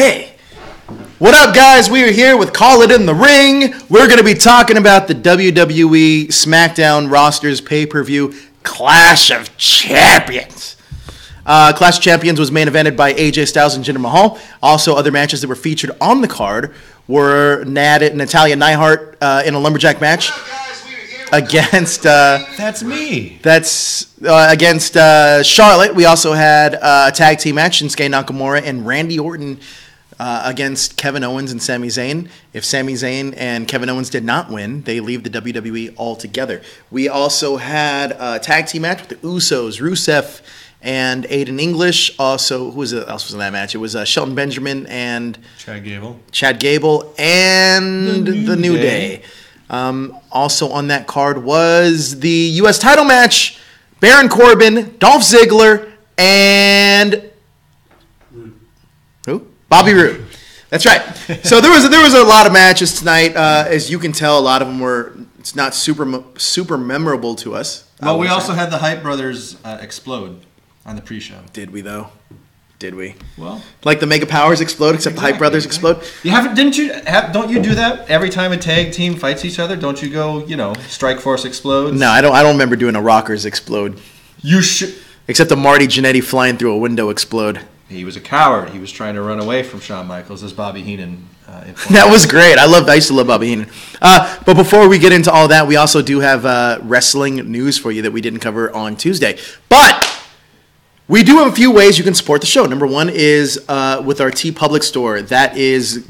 Hey, what up, guys? We are here with Call It in the Ring. We're going to be talking about the WWE SmackDown rosters pay-per-view Clash of Champions. Clash of Champions was main evented by AJ Styles and Jinder Mahal. Also, other matches that were featured on the card were Natalya Neidhart in a lumberjack match against That's me. Against Charlotte. We also had a tag team match, Shinsuke Nakamura and Randy Orton against Kevin Owens and Sami Zayn. If Sami Zayn and Kevin Owens did not win, they leave the WWE altogether. We also had a tag team match with the Usos, Rusev and Aiden English. Also, who else was in that match? It was Shelton Benjamin and Chad Gable and the New Day. Also on that card was the U.S. title match, Baron Corbin, Dolph Ziggler, and who? Bobby Roode. That's right. So there was a lot of matches tonight. As you can tell, a lot of them were. It's not super memorable to us. Well, we also had the Hype Brothers explode on the pre-show. Did we though? Did we? Well, like the Mega Powers explode, except the Hype Brothers explode. Don't you do that every time a tag team fights each other? Don't you go, Strike Force explodes? No, I don't remember doing a Rockers explode. You should. Except the Marty Jannetty flying through a window explode. He was a coward. He was trying to run away from Shawn Michaels, as Bobby Heenan informed. That was great. I used to love Bobby Heenan. But before we get into all that, we also do have wrestling news for you that we didn't cover on Tuesday. But we do have a few ways you can support the show. Number one is with our TeePublic store. That is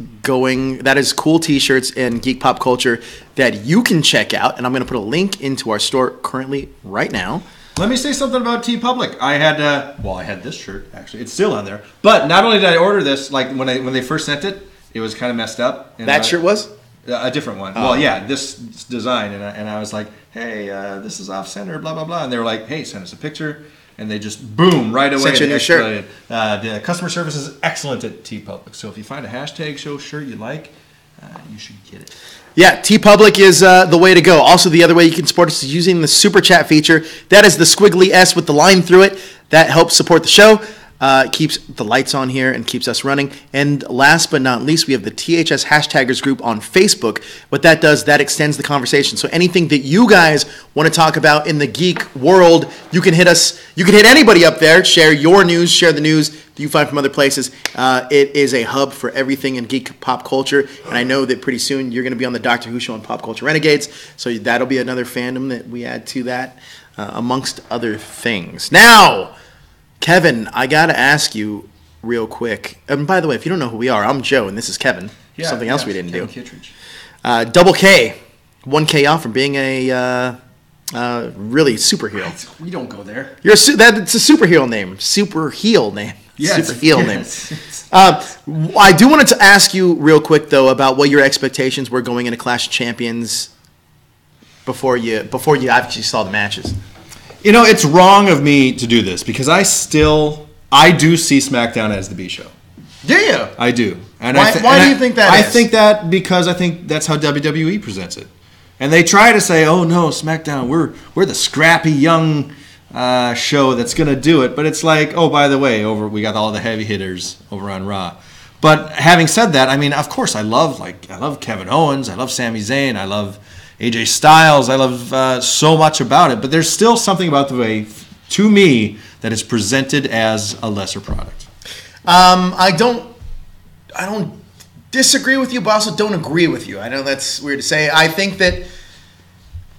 cool T-shirts and geek pop culture that you can check out. And I'm going to put a link into our store currently right now. Let me say something about TeePublic. I had this shirt, actually. It's still on there. But not only did I order this, like when they first sent it, it was kind of messed up. And that shirt was? A different one. Oh. Well, yeah, this design. And I was like, hey, this is off-center, blah, blah, blah. And they were like, hey, send us a picture. And they just, boom, right away. Sent you a new shirt. The customer service is excellent at TeePublic. So if you find a hashtag show shirt you like, you should get it. Yeah, TeePublic is the way to go. Also, the other way you can support us is using the Super Chat feature. That is the squiggly S with the line through it. That helps support the show. Keeps the lights on here and keeps us running. And last but not least, we have the THS Hashtaggers group on Facebook. What that does, that extends the conversation. So anything that you guys want to talk about in the geek world, you can hit us. You can hit anybody up there. Share your news. Share the news that you find from other places. It is a hub for everything in geek pop culture. And I know that pretty soon you're going to be on the Doctor Who show on Pop Culture Renegades. So that'll be another fandom that we add to that, amongst other things. Now, Kevin, I got to ask you real quick. And by the way, if you don't know who we are, I'm Joe, and this is Kevin. Something else we didn't Kevin do. Kittredge. Double K. 1K off from being a really superhero. We don't go there. It's a superhero name. Super heel name. Yes. Super heel name. I do want to ask you real quick, though, about what your expectations were going into Clash of Champions before you actually saw the matches. It's wrong of me to do this because I do see SmackDown as the B show. Do you? I do. And why do you think that is? I think that because I think that's how WWE presents it. And they try to say, oh no, SmackDown, we're the scrappy young show that's going to do it. But it's like, oh, by the way, we got all the heavy hitters over on Raw. But having said that, I mean, of course, I love Kevin Owens. I love Sami Zayn. I love AJ Styles. I love so much about it. But there's still something about the way, to me, that is presented as a lesser product. I don't disagree with you, but I also don't agree with you. I know that's weird to say. I think that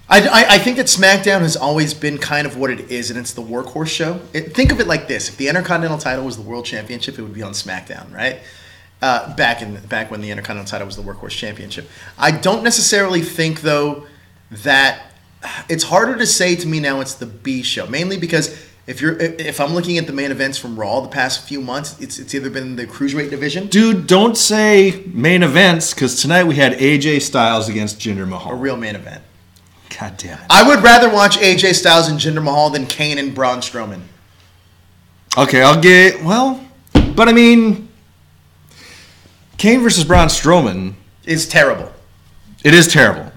I think that SmackDown has always been kind of what it is, and it's the workhorse show. Think of it like this: if the Intercontinental title was the World Championship, it would be on SmackDown, right? Back when the Intercontinental title was the Workhorse Championship. I don't necessarily think, though, that it's harder to say to me now it's the B show, mainly because if I'm looking at the main events from Raw the past few months, it's either been the Cruiserweight division. Dude, don't say main events, because tonight we had AJ Styles against Jinder Mahal. A real main event. God damn it. I would rather watch AJ Styles and Jinder Mahal than Kane and Braun Strowman. Okay, but I mean, Kane versus Braun Strowman is terrible. It is terrible.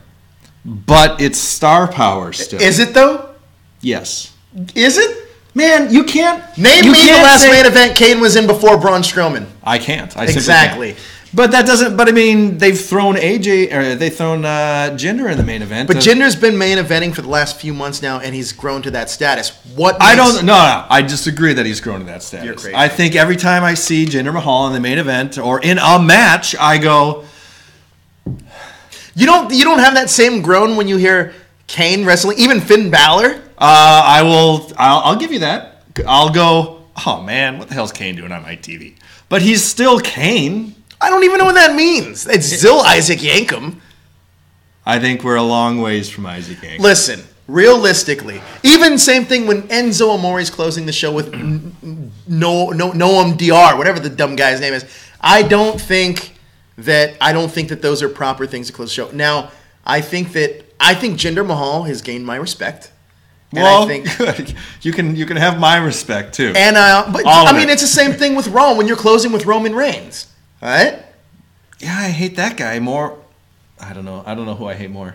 But it's star power still. Is it, though? Yes. Is it? Man, you can't Name you me the can't last say- main event Kane was in before Braun Strowman. I can't. I simply Exactly. can't. But that doesn't. But I mean, they've thrown AJ or they've thrown Jinder in the main event. But Jinder's been main eventing for the last few months now, and he's grown to that status. I don't. No. I disagree that he's grown to that status. You're crazy. I think every time I see Jinder Mahal in the main event or in a match, I go. You don't have that same groan when you hear Kane wrestling, even Finn Balor. I'll give you that. I'll go. Oh man, what the hell's Kane doing on my TV? But he's still Kane. I don't even know what that means. It's still Isaac Yankem. I think we're a long ways from Isaac Yankem. Listen, realistically, even same thing when Enzo Amore's closing the show with Noam Dr, whatever the dumb guy's name is. I don't think that those are proper things to close the show. Now, I think Jinder Mahal has gained my respect. And Well, I think, good. You can have my respect too. but All of I mean, it. it's the same thing with Rome when you're closing with Roman Reigns, all right? Yeah, I hate that guy more. I don't know who I hate more.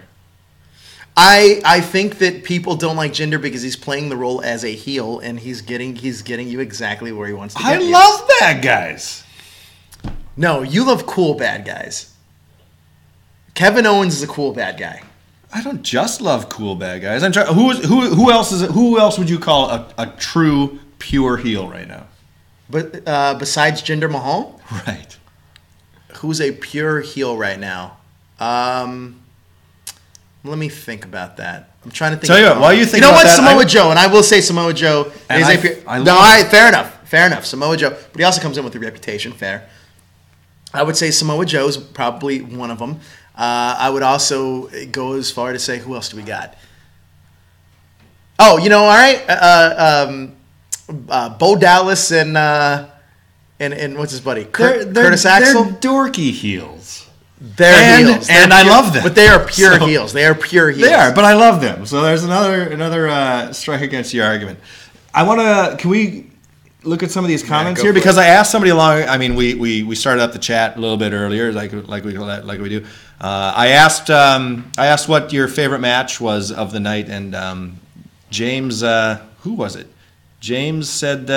I think that people don't like Jinder because he's playing the role as a heel, and he's getting you exactly where he wants to get I you. love bad guys. No, you love cool bad guys. Kevin Owens is a cool bad guy. I don't just love cool bad guys. I'm trying. Who else would you call a true pure heel right now? But besides Jinder Mahal, Right. who's a pure heel right now? Let me think about that. I'm trying to think. Tell you what, while you think know about what, that, Samoa Joe, and I will say Samoa Joe And is I- a pure. I love- No, all right, fair enough, Samoa Joe, but he also comes in with a reputation. Fair. I would say Samoa Joe is probably one of them. I would also go as far to say, who else do we got? Oh, all right. Bo Dallas and what's his buddy? Curtis Axel? They're dorky heels. They're heels. And I love them. But they are pure So- heels. They are pure heels. They are, but I love them. So there's another strike against your argument. Can we look at some of these comments go here? for Because I asked somebody along. I mean, we started up the chat a little bit earlier, like we do. I asked what your favorite match was of the night, and James, who was it? James said,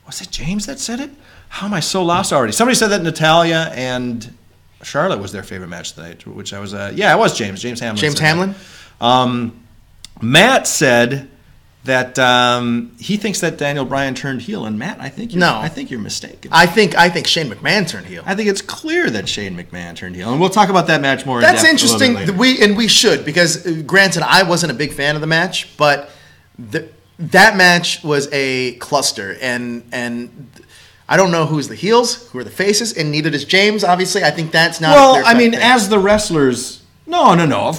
was it James that said it? How am I so lost already? Somebody said that Natalya and Charlotte was their favorite match tonight, which I was, it was James Hamlin. James said that. Hamlin? Matt said that he thinks that Daniel Bryan turned heel, and Matt, I think you're mistaken. I think Shane McMahon turned heel. I think it's clear that Shane McMahon turned heel, and we'll talk about that match more. That's in depth a little interesting. bit later. We should, because granted, I wasn't a big fan of the match, but that match was a cluster, and I don't know who's the heels, who are the faces, and neither does James. Obviously, I think that's not. Well, a clear-cut I mean, thing. as the wrestlers, no.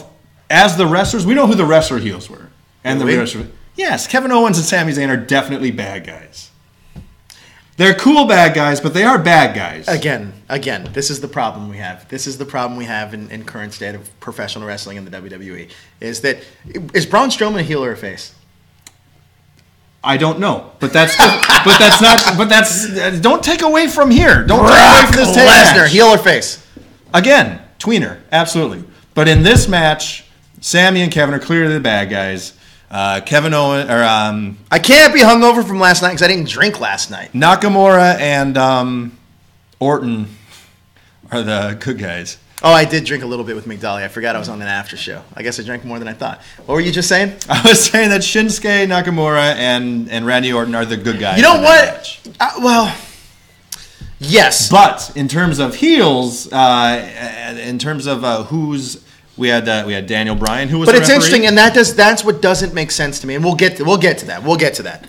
As the wrestlers, we know who the wrestler heels were, and Do the we? wrestler. Yes, Kevin Owens and Sami Zayn are definitely bad guys. They're cool bad guys, but they are bad guys. Again, this is the problem we have. This is the problem we have in current state of professional wrestling in the WWE. Is Braun Strowman a heel or a face? I don't know, but that's don't take away from here. Don't take away from this tag Lesnar, match. heel or face? Again, tweener, absolutely. But in this match, Sammy and Kevin are clearly the bad guys. Kevin Owens or I can't be hungover from last night because I didn't drink last night. Nakamura and Orton are the good guys. Oh, I did drink a little bit with McDolly. I forgot I was on an after show. I guess I drank more than I thought. What were you just saying? I was saying that Shinsuke Nakamura and Randy Orton are the good guys. You know in that what? match. Well, yes. But in terms of heels, in terms of who's we had Daniel Bryan who was. But the it's referee. interesting, and that's what doesn't make sense to me. And we'll get to that.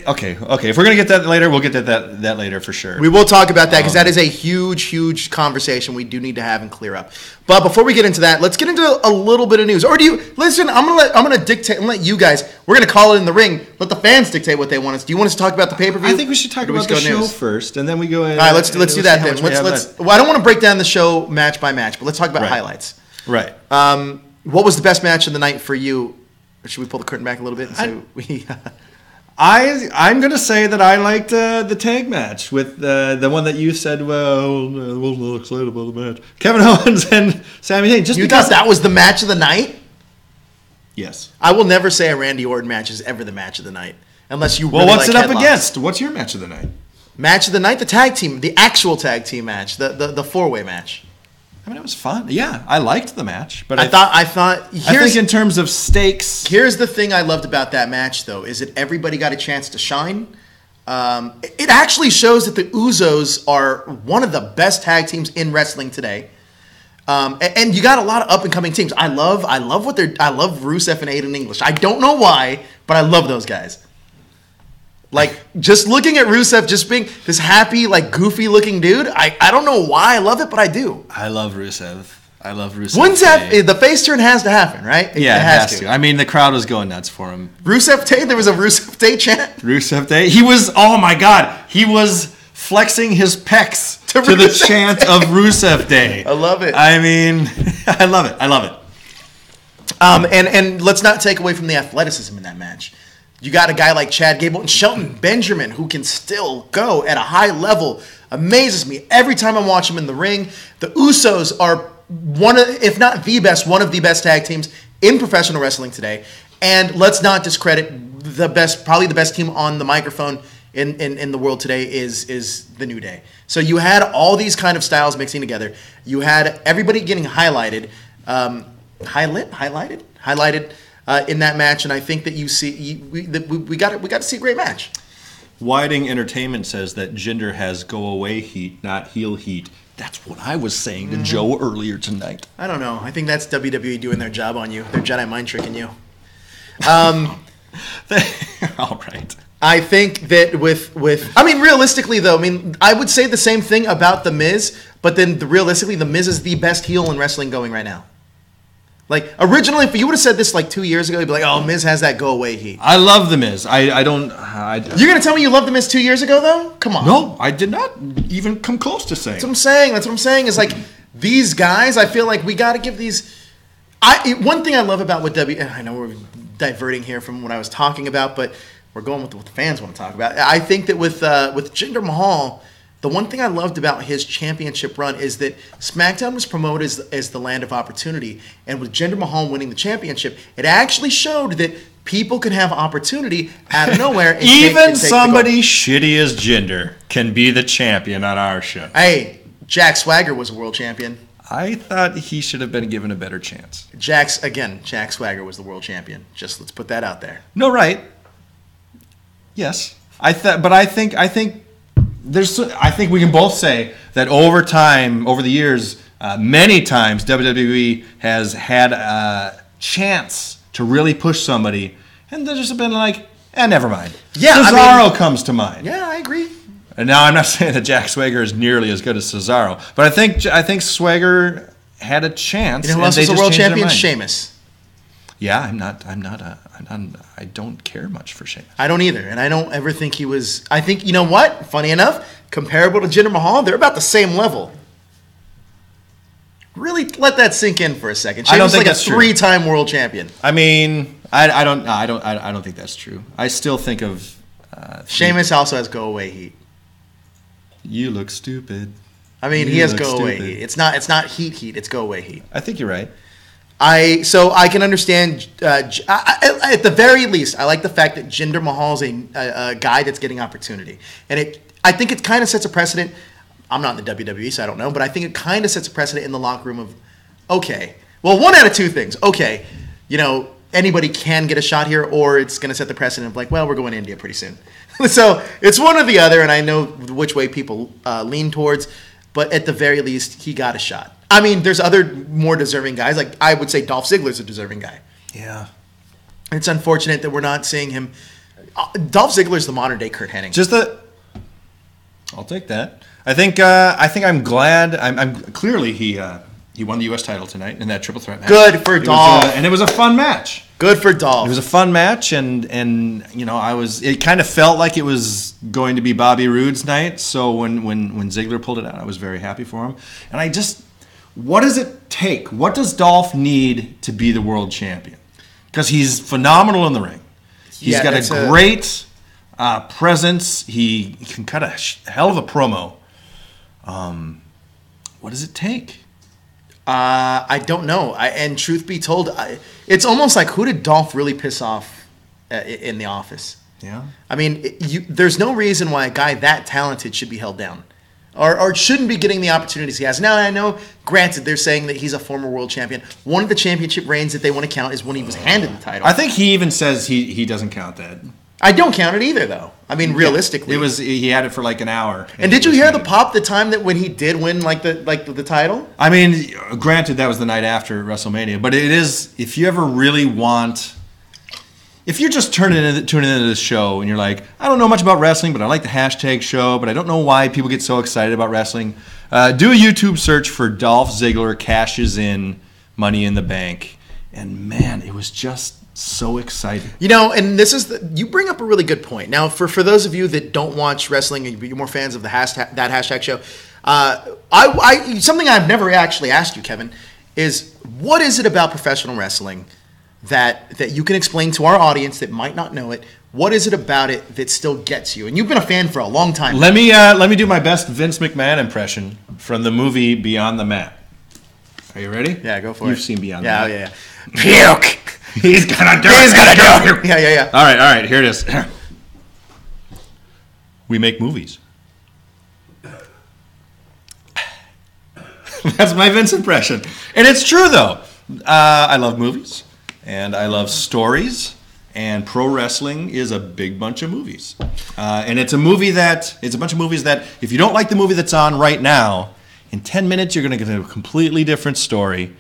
Okay. If we're gonna get that later, we'll get to that later for sure. We will talk about that because that is a huge conversation we do need to have and clear up. But before we get into that, let's get into a little bit of news. Or do you listen? I'm gonna dictate and let you guys. We're gonna call it in the ring. Let the fans dictate what they want us. Do you want us to talk about the pay-per-view? I think we should talk about the show first, and then we go. All right, let's do that then. Well, I don't want to break down the show match by match, but let's talk about highlights. Right. What was the best match of the night for you? Or should we pull the curtain back a little bit and say we? I'm gonna say that I liked the tag match with the one that you said. Well, I wasn't excited about the match. Kevin Owens and Sami Zayn. Just You because thought that was the match of the night? Yes. I will never say a Randy Orton match is ever the match of the night. Unless you Well, really what's like it up headlocks. against? What's your match of the night? Match of the night, the tag team, the actual tag team match, the 4-way match. I mean, it was fun. Yeah, I liked the match, but I thought. I think in terms of stakes, Here's the thing I loved about that match, though, is that everybody got a chance to shine. It actually shows that the Usos are one of the best tag teams in wrestling today. And you got a lot of up and coming teams. I love Rusev and Aiden English. I don't know why, but I love those guys. Like, just looking at Rusev just being this happy, like, goofy looking dude, I don't know why I love it, but I do. I love Rusev. When's that? The face turn has to happen, right? Yeah, it has to. I mean, the crowd was going nuts for him. Rusev Day, there was a Rusev Day chant. Rusev Day. He was, oh my God, he was flexing his pecs to the chant of Rusev Day. I love it. I mean, I love it. And let's not take away from the athleticism in that match. You got a guy like Chad Gable and Shelton Benjamin who can still go at a high level. Amazes me every time I watch him in the ring. The Usos are one of, if not the best, one of the best tag teams in professional wrestling today. And let's not discredit probably the best team on the microphone in the world today is the New Day. So you had all these kind of styles mixing together. You had everybody getting highlighted in that match, and I think that we got to see a great match. Whiting Entertainment says that Jinder has go away heat, not heel heat. That's what I was saying to Joe earlier tonight. I don't know. I think that's WWE doing their job on you. They're Jedi mind tricking you. All right. I think that I mean, realistically though, I would say the same thing about The Miz, but then realistically, The Miz is the best heel in wrestling going right now. Like, originally, if you would have said this like 2 years ago, you'd be like, oh, Miz has that go-away heat. I love The Miz. I don't... You're going to tell me you loved The Miz 2 years ago, though? Come on. No, I did not even come close to saying. That's what I'm saying is, like, these guys, I feel like we got to give these... One thing I love about what I know we're diverting here from what I was talking about, but we're going with what the fans want to talk about. I think that with Jinder Mahal... The one thing I loved about his championship run is that SmackDown was promoted as the land of opportunity. And with Jinder Mahal winning the championship, it actually showed that people can have opportunity out of nowhere. And even somebody shitty as Jinder can be the champion on our show. Hey, Jack Swagger was a world champion. I thought he should have been given a better chance. Jack Swagger was the world champion. Just let's put that out there. No, right. Yes. I think we can both say that over the years, many times WWE has had a chance to really push somebody, and there's just been like, never mind. Yeah, Cesaro comes to mind. Yeah, I agree. And now I'm not saying that Jack Swagger is nearly as good as Cesaro, but I think Swagger had a chance. You know who else was a world champion? Sheamus. Yeah, I don't care much for Sheamus. I don't either, and I don't ever think he was. I think, you know what? Funny enough, comparable to Jinder Mahal, they're about the same level. Really let that sink in for a second. Sheamus I don't think is like a 3-time world champion. I mean, I don't think that's true. I still think of Sheamus also has go away heat. You look stupid. I mean, he has go away heat. It's not heat. It's go away heat. I think you're right. So I can understand. At the very least, I like the fact that Jinder Mahal is a guy that's getting opportunity, and I think it kind of sets a precedent. I'm not in the WWE, so I don't know, but I think it kind of sets a precedent in the locker room of, okay, well, one out of two things. Okay, anybody can get a shot here, or it's going to set the precedent of like, well, we're going to India pretty soon. So it's one or the other, and I know which way people lean towards. But at the very least, he got a shot. I mean, there's other more deserving guys. Like, I would say Dolph Ziggler's a deserving guy. Yeah. It's unfortunate that we're not seeing him. Dolph Ziggler's the modern-day Kurt Hennig. I'll take that. I think I'm glad. I'm clearly he won the U.S. title tonight in that triple threat match. Good for Dolph. And it was a fun match. Good for Dolph. It was a fun match, and it kind of felt like it was going to be Bobby Roode's night. So when Ziggler pulled it out, I was very happy for him. And what does it take? What does Dolph need to be the world champion? Because he's phenomenal in the ring. He's got a great presence. He can cut a hell of a promo. What does it take? I don't know. And truth be told, it's almost like, who did Dolph really piss off in the office? Yeah. I mean, there's no reason why a guy that talented should be held down. Or shouldn't be getting the opportunities he has. Now, I know, granted, they're saying that he's a former world champion. One of the championship reigns that they want to count is when he was handed the title. I think he even says he doesn't count that. I don't count it either, though. I mean, realistically. He had it for like an hour. And did you hear the pop the time that when he did win the title? I mean, granted, that was the night after WrestleMania. But it is, if you ever really want... If you're just tuning into this show and you're like, I don't know much about wrestling, but I like the hashtag show, but I don't know why people get so excited about wrestling, do a YouTube search for Dolph Ziggler cashes in Money in the Bank. And man, it was just so exciting. You know, and you bring up a really good point. Now, for those of you that don't watch wrestling and you're more fans of that hashtag show, something I've never actually asked you, Kevin, is what is it about professional wrestling that you can explain to our audience that might not know it? What is it about it that still gets you? And you've been a fan for a long time. Let me do my best Vince McMahon impression from the movie Beyond the Mat. Are you ready? Yeah, go for it. You've seen Beyond the Mat. Yeah. Puke. He's gonna do it. Yeah. All right. Here it is. We make movies. That's my Vince impression, and it's true though. I love movies. And I love stories, and pro wrestling is a big bunch of movies. And it's a bunch of movies that if you don't like the movie that's on right now, in 10 minutes you're going to get a completely different story.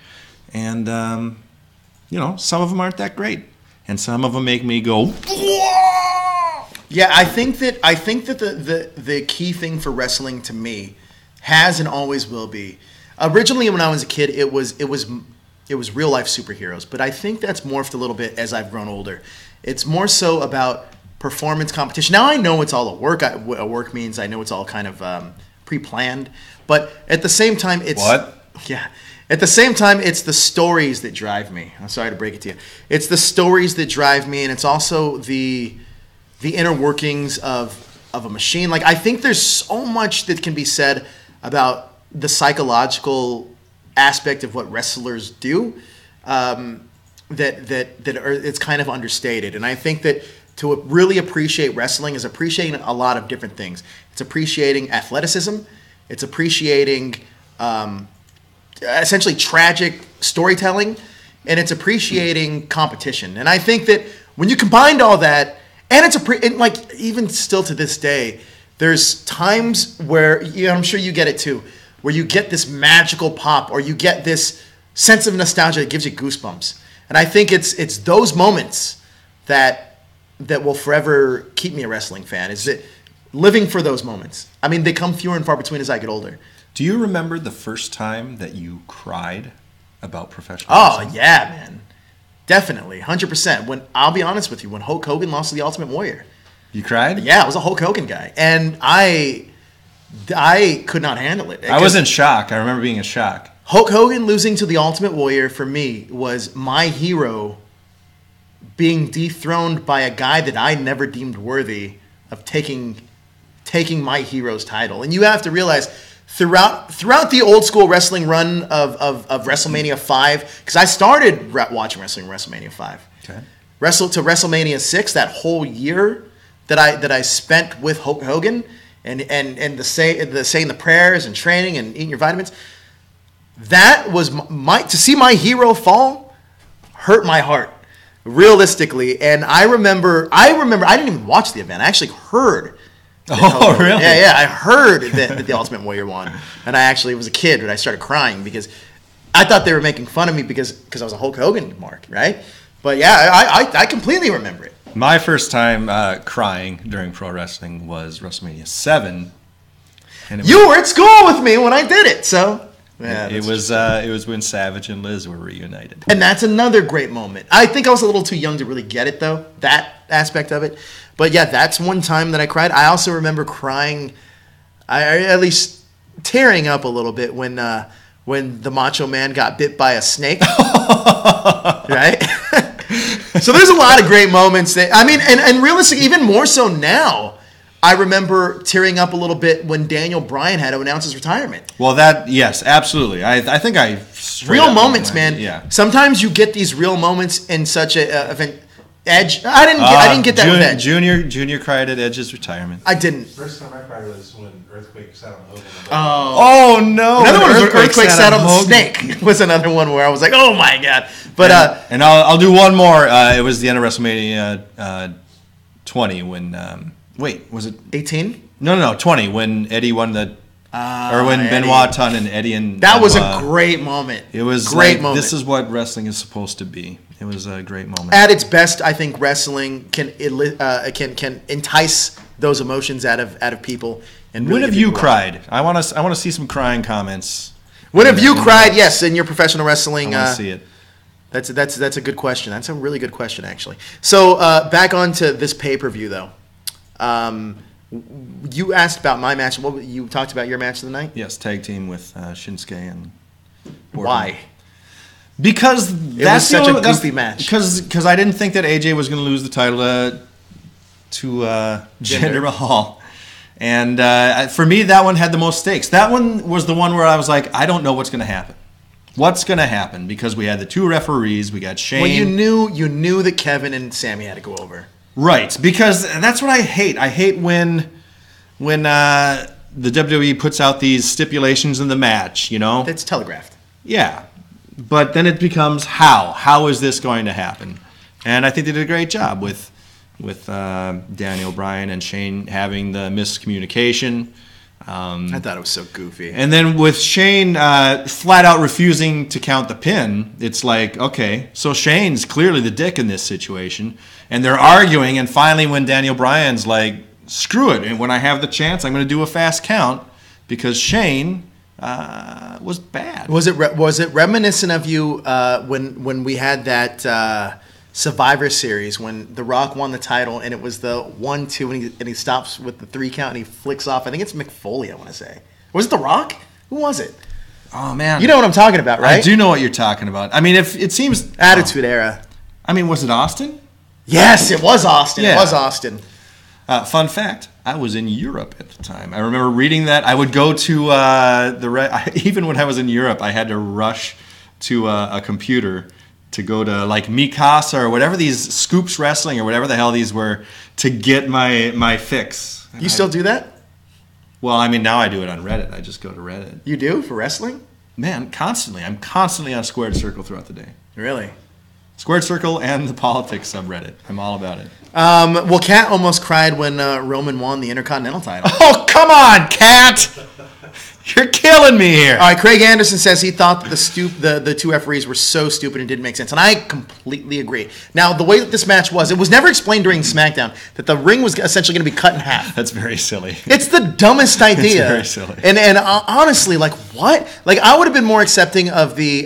And, some of them aren't that great. And some of them make me go, whoa! Yeah, I think that the key thing for wrestling to me has and always will be. Originally when I was a kid, it was real life superheroes, but I think that's morphed a little bit as I've grown older. It's more so about performance competition. Now I know it's all a work. What a work means. I know it's all kind of pre-planned, but at the same time, it's what? Yeah. At the same time, it's the stories that drive me. I'm sorry to break it to you. It's the stories that drive me, and it's also the inner workings of a machine. Like I think there's so much that can be said about the psychological aspect of what wrestlers do it's kind of understated. And I think that to really appreciate wrestling is appreciating a lot of different things. It's appreciating athleticism. It's appreciating essentially tragic storytelling, and it's appreciating competition. And I think that when you combined all that, and it's even still to this day, there's times where I'm sure you get it too, where you get this magical pop or you get this sense of nostalgia that gives you goosebumps. And I think it's those moments that will forever keep me a wrestling fan, is that living for those moments. I mean, they come fewer and far between as I get older. Do you remember the first time that you cried about professional wrestling? Oh, yeah, man. Definitely, 100%. I'll be honest with you, when Hulk Hogan lost to the Ultimate Warrior. You cried? Yeah, I was a Hulk Hogan guy. And I could not handle it. I was in shock. I remember being in shock. Hulk Hogan losing to the Ultimate Warrior for me was my hero being dethroned by a guy that I never deemed worthy of taking my hero's title. And you have to realize throughout the old school wrestling run of WrestleMania 5, because I started watching wressling WrestleMania 5. Okay. To WrestleMania 6, that whole year that I spent with Hulk Hogan, and the saying the prayers and training and eating your vitamins, that was to see my hero fall hurt my heart, realistically. And I remember I didn't even watch the event. I actually heard. Oh, really? Yeah. I heard that the Ultimate Warrior won, and I actually was a kid, but I started crying because I thought they were making fun of me because I was a Hulk Hogan mark, right? But yeah, I completely remember it. My first time crying during pro wrestling was WrestleMania 7. And you were at school with me when I did it, so yeah. It was when Savage and Liz were reunited, and that's another great moment. I think I was a little too young to really get it though, that aspect of it. But yeah, that's one time that I cried. I also remember crying, at least tearing up a little bit when the Macho Man got bit by a snake, right? So there's a lot of great moments that, I mean, and realistically, even more so now, I remember tearing up a little bit when Daniel Bryan had to announce his retirement. Well, yes, absolutely. I think I real moments, man. Yeah. Sometimes you get these real moments in such a event. Edge. I didn't get that with Edge. Junior cried at Edge's retirement. I didn't. First time I cried was when Earthquake sat on Hogan. Oh no! Another one was when Earthquake sat on the snake. Was another one where I was like, oh my god. But and I'll do one more. It was the end of WrestleMania 20 when wait, was it 18? No, 20 when Eddie won the or when Eddie. Benoit turned and Eddie and that was a great moment. It was great like, moment. This is what wrestling is supposed to be. It was a great moment. At its best, I think wrestling can entice those emotions out of people. And really when have you cried? I want to see some crying comments. When have you cried? Yes, in your professional wrestling. I want to see it. That's a good question. That's a really good question, actually. So back onto this pay-per-view, though. You asked about my match. You talked about your match of the night? Yes, tag team with Shinsuke and Orton. Why? Because was such a goofy match. Because I didn't think that AJ was going to lose the title to Jinder Mahal. And for me, that one had the most stakes. That one was the one where I was like, I don't know what's going to happen. What's going to happen? Because we had the two referees. We got Shane. Well, you knew that Kevin and Sammy had to go over. Right, because that's what I hate. I hate when the WWE puts out these stipulations in the match, you know? That's telegraphed. Yeah, but then it becomes how? How is this going to happen? And I think they did a great job with Daniel Bryan and Shane having the miscommunication. I thought it was so goofy. And then with Shane flat out refusing to count the pin, it's like, okay, so Shane's clearly the dick in this situation. And they're arguing, and finally when Daniel Bryan's like, screw it, and when I have the chance, I'm going to do a fast count, because Shane was bad. Was it reminiscent of you when we had that Survivor Series when The Rock won the title and it was the 1-2 and he stops with the 3 count and he flicks off? I think it's Mick Foley, I want to say. Was it The Rock? Who was it? Oh man, you know what I'm talking about, right? I do know what you're talking about. I mean, if it seems Attitude Era. I mean, was it Austin? Yes, it was Austin. Yeah. It was Austin. Fun fact: I was in Europe at the time. I remember reading that. I would go to even when I was in Europe, I had to rush to a computer to go to like Mikasa or whatever these Scoops Wrestling or whatever the hell these were to get my fix. You still do that? Well, I mean, now I do it on Reddit. I just go to Reddit. You do for wrestling? Man, constantly. I'm constantly on Squared Circle throughout the day. Really? Squared Circle and the politics subreddit. I'm all about it. Well, Kat almost cried when Roman won the Intercontinental title. Oh, come on, Kat! You're killing me here. All right, Craig Anderson says he thought that the two referees were so stupid and didn't make sense, and I completely agree. Now, the way that this match was, it was never explained during SmackDown that the ring was essentially going to be cut in half. That's very silly. It's the dumbest idea. It's very silly. And honestly, like what? Like I would have been more accepting of the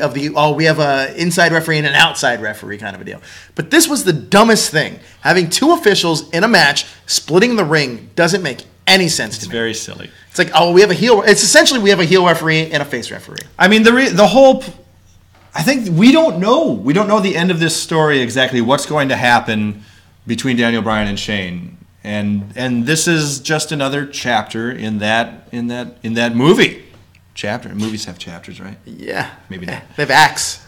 we have a inside referee and an outside referee kind of a deal. But this was the dumbest thing. Having two officials in a match splitting the ring doesn't make any sense to me. It's very silly. It's like, we have a heel. It's essentially we have a heel referee and a face referee. I mean, the whole. I think we don't know. We don't know the end of this story exactly. What's going to happen between Daniel Bryan and Shane, and this is just another chapter in that movie. Chapter. Movies have chapters, right? Yeah. Maybe not. They have acts.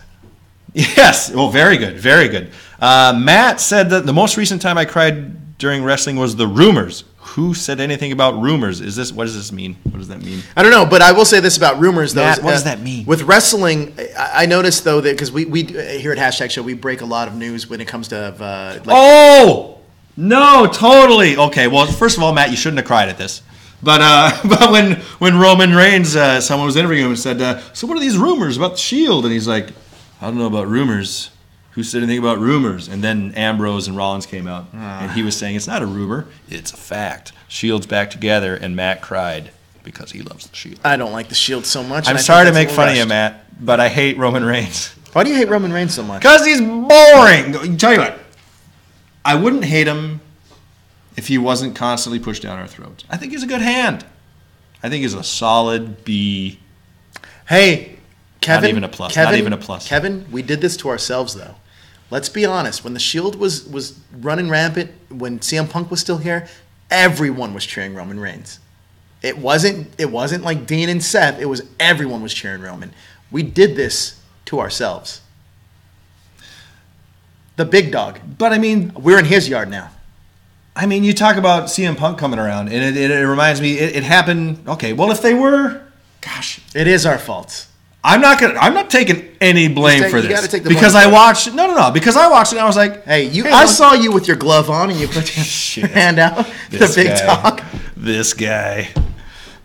Yes. Well, very good. Very good. Matt said that the most recent time I cried during wrestling was the rumors. Who said anything about rumors? What does this mean? What does that mean? I don't know, but I will say this about rumors, though. Matt, what does that mean? With wrestling, I noticed, though, that because we here at Hashtag Show, we break a lot of news when it comes to... oh! No, totally. Okay, well, first of all, Matt, you shouldn't have cried at this. But when Roman Reigns, someone was interviewing him and said, so what are these rumors about the Shield? And he's like, I don't know about rumors. Who said anything about rumors? And then Ambrose and Rollins came out, and he was saying, it's not a rumor, it's a fact. Shield's back together, and Matt cried because he loves the Shield. I don't like the Shield so much. I'm sorry to make fun of you, Matt, but I hate Roman Reigns. Why do you hate Roman Reigns so much? Because he's boring. Tell you what, I wouldn't hate him if he wasn't constantly pushed down our throats. I think he's a good hand. I think he's a solid B. Hey, Kevin. Not even a plus. Not even a plus. Kevin, we did this to ourselves, though. Let's be honest. When the Shield was running rampant, when CM Punk was still here, everyone was cheering Roman Reigns. It wasn't like Dean and Seth. It was everyone was cheering Roman. We did this to ourselves. The big dog. But I mean, We're in his yard now. I mean, you talk about CM Punk coming around, and it reminds me, it happened. Okay, well, if they were, gosh, It is our fault. I'm not taking any blame for you gotta this take the because blame I for it. watched. No, because I watched it and I was like, Hey, I look, saw you with your glove on and you put your hand out. The This big guy. dog. This guy.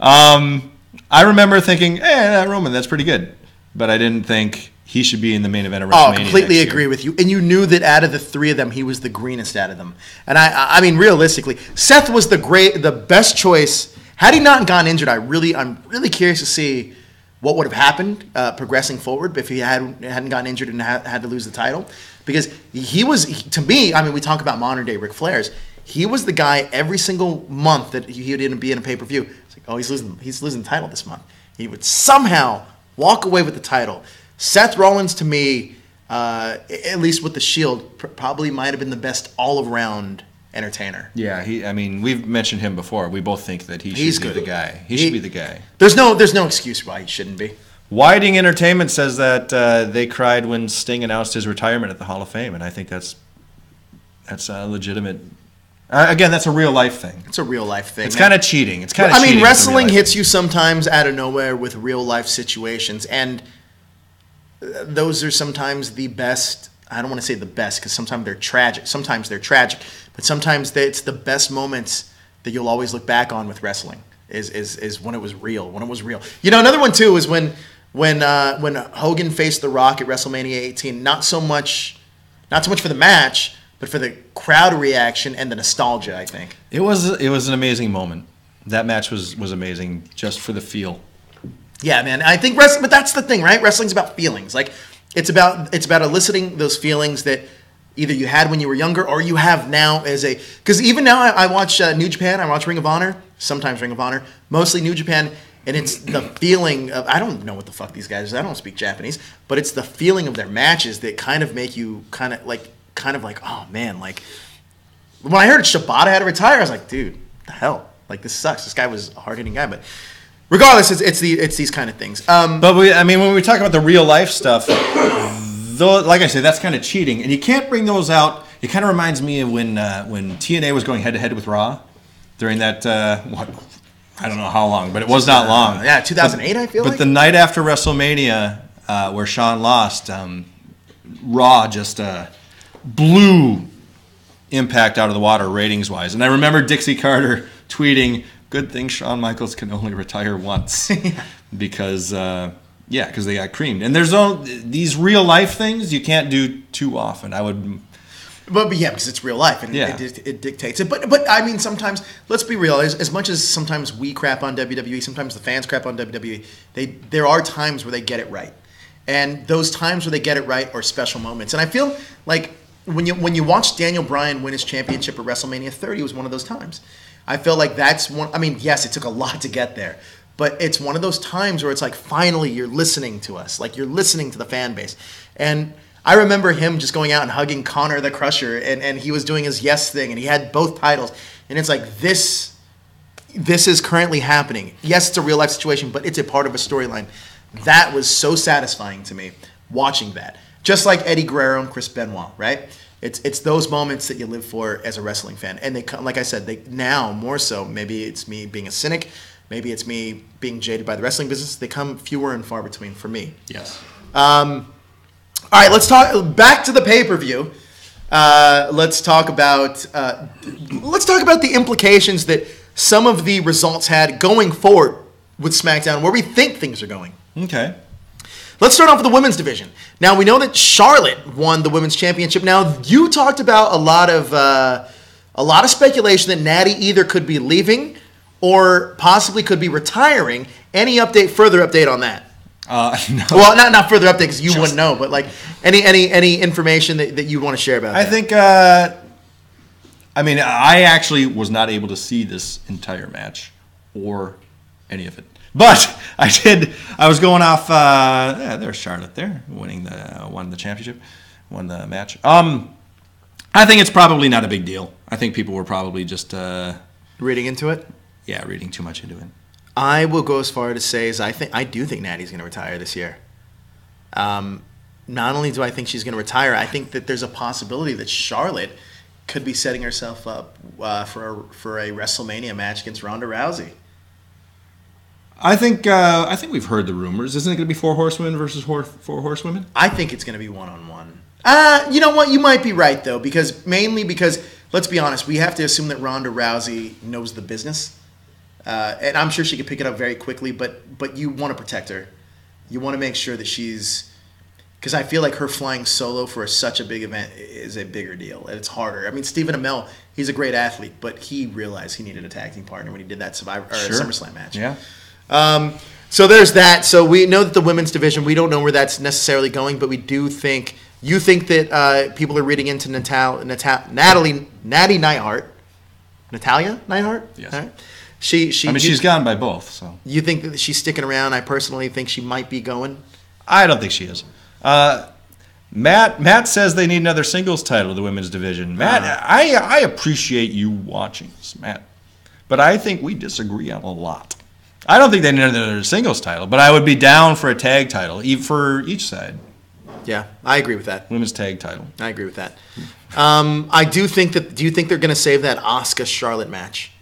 I remember thinking, Roman, that's pretty good, but I didn't think he should be in the main event of WrestleMania. Oh, completely next agree year. with you. And you knew that out of the three of them, he was the greenest out of them. And I mean, realistically, Seth was the best choice. Had he not gone injured, I'm really curious to see what would have happened progressing forward if he hadn't gotten injured and had to lose the title. Because he was, to me, I mean, we talk about modern day Ric Flair's. He was the guy every single month that he didn't be in a pay-per-view. It's like, oh, he's losing the title this month. He would somehow walk away with the title. Seth Rollins, to me, at least with the Shield, probably might have been the best all-around entertainer. Yeah, I mean, we've mentioned him before. We both think that he He's should be good. the guy. He should be the guy. There's no excuse why he shouldn't be. Whiting Entertainment says that they cried when Sting announced his retirement at the Hall of Fame, and I think that's a legitimate. Again, that's a real life thing. It's a real life thing. It's kind of cheating. It's kind of. I mean, wrestling hits you sometimes out of nowhere with real life situations, and those are sometimes the best. I don't want to say the best because sometimes they're tragic. But sometimes it's the best moments that you'll always look back on with wrestling. Is when it was real. When it was real. You know, another one too is when Hogan faced The Rock at WrestleMania 18. Not so much for the match, but for the crowd reaction and the nostalgia. I think it was an amazing moment. That match was amazing just for the feel. Yeah, man. I think wrestling, but that's the thing, right? Wrestling's about feelings. Like it's about eliciting those feelings that either you had when you were younger or you have now because even now I watch New Japan, I watch Ring of Honor, sometimes Ring of Honor, mostly New Japan, and it's the feeling of, I don't know what the fuck these guys are, I don't speak Japanese, but it's the feeling of their matches that kind of make you kind of like, oh man, like when I heard Shibata had to retire, I was like, dude, what the hell? Like this sucks. This guy was a hard-hitting guy, but regardless, it's these kind of things. But when we talk about the real life stuff, though, like I said, that's kind of cheating, and you can't bring those out. It kind of reminds me of when TNA was going head to head with Raw during that I don't know how long, but it was not long. Yeah, 2008, I feel like. But the night after WrestleMania, where Shawn lost, Raw just blew Impact out of the water ratings wise, and I remember Dixie Carter tweeting, "Good thing Shawn Michaels can only retire once," because they got creamed. And there's these real life things you can't do too often. But yeah, because it's real life and Yeah. it dictates it. But I mean, sometimes let's be real. As much as sometimes we crap on WWE, sometimes the fans crap on WWE. There are times where they get it right, and those times where they get it right are special moments. And I feel like when you watch Daniel Bryan win his championship at WrestleMania 30, it was one of those times. I feel like that's one. I mean, yes, it took a lot to get there, but it's one of those times where it's like finally you're listening to us, like you're listening to the fan base. And I remember him just going out and hugging Connor the Crusher, and he was doing his yes thing, and he had both titles, and it's like this is currently happening. Yes, it's a real life situation, but it's a part of a storyline. That was so satisfying to me watching that. Just like Eddie Guerrero and Chris Benoit, right? It's those moments that you live for as a wrestling fan, and they, like I said, they now more so. Maybe it's me being a cynic, maybe it's me being jaded by the wrestling business. They come fewer and far between for me. Yes. All right, let's talk back to the pay-per-view. Let's talk about the implications that some of the results had going forward with SmackDown, where we think things are going. Okay. Let's start off with the women's division. Now, we know that Charlotte won the women's championship. Now, you talked about a lot of speculation that Natty either could be leaving or possibly could be retiring. Any further update on that? No. Well, not further update because you wouldn't know, but like any information that you want to share about I that. think, I actually was not able to see this entire match or any of it. But I did. I was going off. There's Charlotte there, won the championship, won the match. I think it's probably not a big deal. I think people were probably just reading into it. Yeah, reading too much into it. I will go as far to say as I do think Natty's going to retire this year. not only do I think she's going to retire, I think that there's a possibility that Charlotte could be setting herself up for a WrestleMania match against Ronda Rousey. I think we've heard the rumors. Isn't it going to be 4 horsewomen versus 4 horsewomen? I think it's going to be one-on-one. You know what? You might be right, though, because let's be honest, we have to assume that Ronda Rousey knows the business. And I'm sure she could pick it up very quickly, but you want to protect her. You want to make sure that she's... Because I feel like her flying solo for such a big event is a bigger deal, and it's harder. I mean, Stephen Amell, he's a great athlete, but he realized he needed a tag team partner when he did that SummerSlam match. Yeah. So there's that. So we know that the women's division, we don't know where that's necessarily going, but we do think... You think that people are reading into Natty Neidhart. Natalia Neidhart? Yes. Right. She's gone by both. So you think that she's sticking around? I personally think she might be going. I don't think she is. Matt says they need another singles title of the women's division. Matt, I appreciate you watching this, Matt, but I think we disagree on a lot. I don't think they need another singles title, but I would be down for a tag title for each side. Yeah, I agree with that. Women's tag title. I agree with that. I do think that. Do you think they're going to save that Asuka Charlotte match?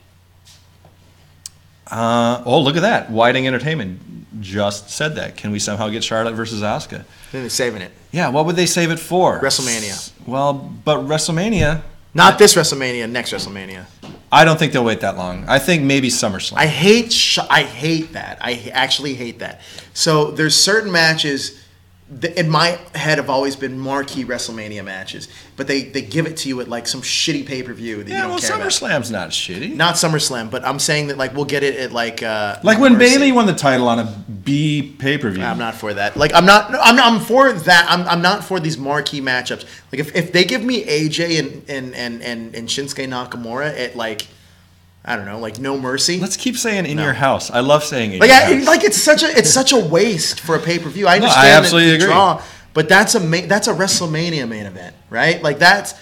Look at that! Whiting Entertainment just said that. Can we somehow get Charlotte versus Asuka? They're saving it. Yeah. What would they save it for? WrestleMania. Well, but WrestleMania. Not this WrestleMania. Next WrestleMania. I don't think they'll wait that long. I think maybe SummerSlam. I hate that. I actually hate that. So there's certain matches that in my head have always been marquee WrestleMania matches, but they give it to you at like some shitty pay-per-view that you don't care about. SummerSlam's not shitty. Not SummerSlam, but I'm saying that like we'll get it at like when Bayley won the title on a B pay-per-view. I'm not for that. Like I'm for that. I'm not for these marquee matchups. Like if they give me AJ and Shinsuke Nakamura at like, I don't know, like No Mercy. Let's keep saying in your house. I love saying in your house. Like it's such a waste for a pay-per-view. I understand I absolutely agree. Draw, but that's a WrestleMania main event, right? Like that's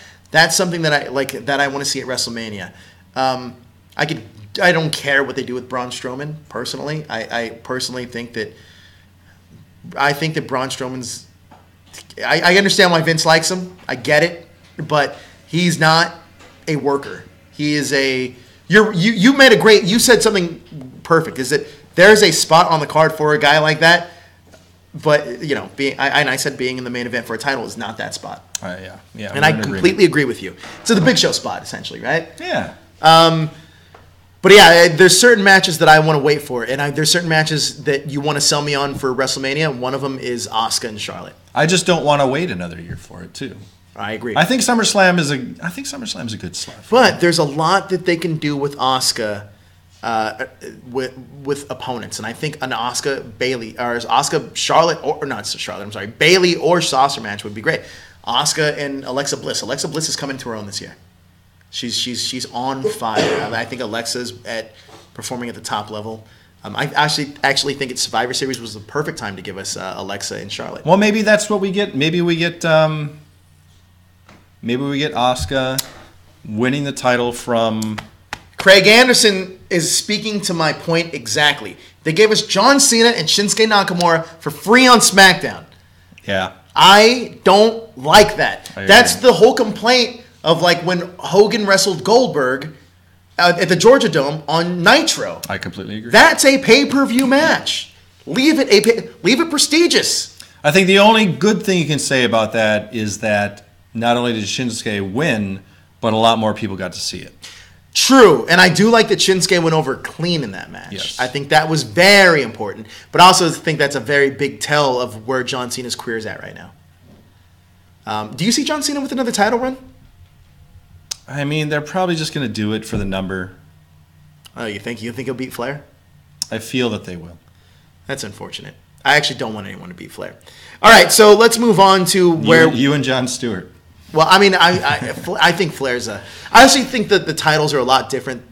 something that I want to see at WrestleMania. I don't care what they do with Braun Strowman personally. I personally think that Braun Strowman's. I understand why Vince likes him. I get it, but he's not a worker. He is a. You made a great. You said something perfect. Is that there's a spot on the card for a guy like that, but I said being in the main event for a title is not that spot. Yeah. And I completely agree with you. So the Big Show spot, essentially, right? Yeah. But yeah, there's certain matches that I want to wait for, and there's certain matches that you want to sell me on for WrestleMania. One of them is Asuka and Charlotte. I just don't want to wait another year for it too. I agree. I think SummerSlam is a good slot. But there's a lot that they can do with Asuka, with opponents, and I think an Asuka Bayley or Asuka Charlotte or not Charlotte. I'm sorry, Bayley or Saucer match would be great. Asuka and Alexa Bliss. Alexa Bliss is coming to her own this year. She's on fire. I think Alexa's performing at the top level. I actually think Survivor Series was the perfect time to give us Alexa and Charlotte. Well, maybe that's what we get. Maybe we get Asuka winning the title from... Craig Anderson is speaking to my point exactly. They gave us John Cena and Shinsuke Nakamura for free on SmackDown. Yeah. I don't like that. That's the whole complaint of like when Hogan wrestled Goldberg at the Georgia Dome on Nitro. I completely agree. That's a pay-per-view match. Leave it prestigious. I think the only good thing you can say about that is that not only did Shinsuke win, but a lot more people got to see it. True, and I do like that Shinsuke went over clean in that match. Yes. I think that was very important, but I also think that's a very big tell of where John Cena's career is at right now. Do you see John Cena with another title run? I mean, they're probably just going to do it for the number. Oh, you think he'll beat Flair? I feel that they will. That's unfortunate. I actually don't want anyone to beat Flair. All right, so let's move on to where you and Jon Stewart. Well, I mean, I think Flair's I actually think that the titles are a lot different.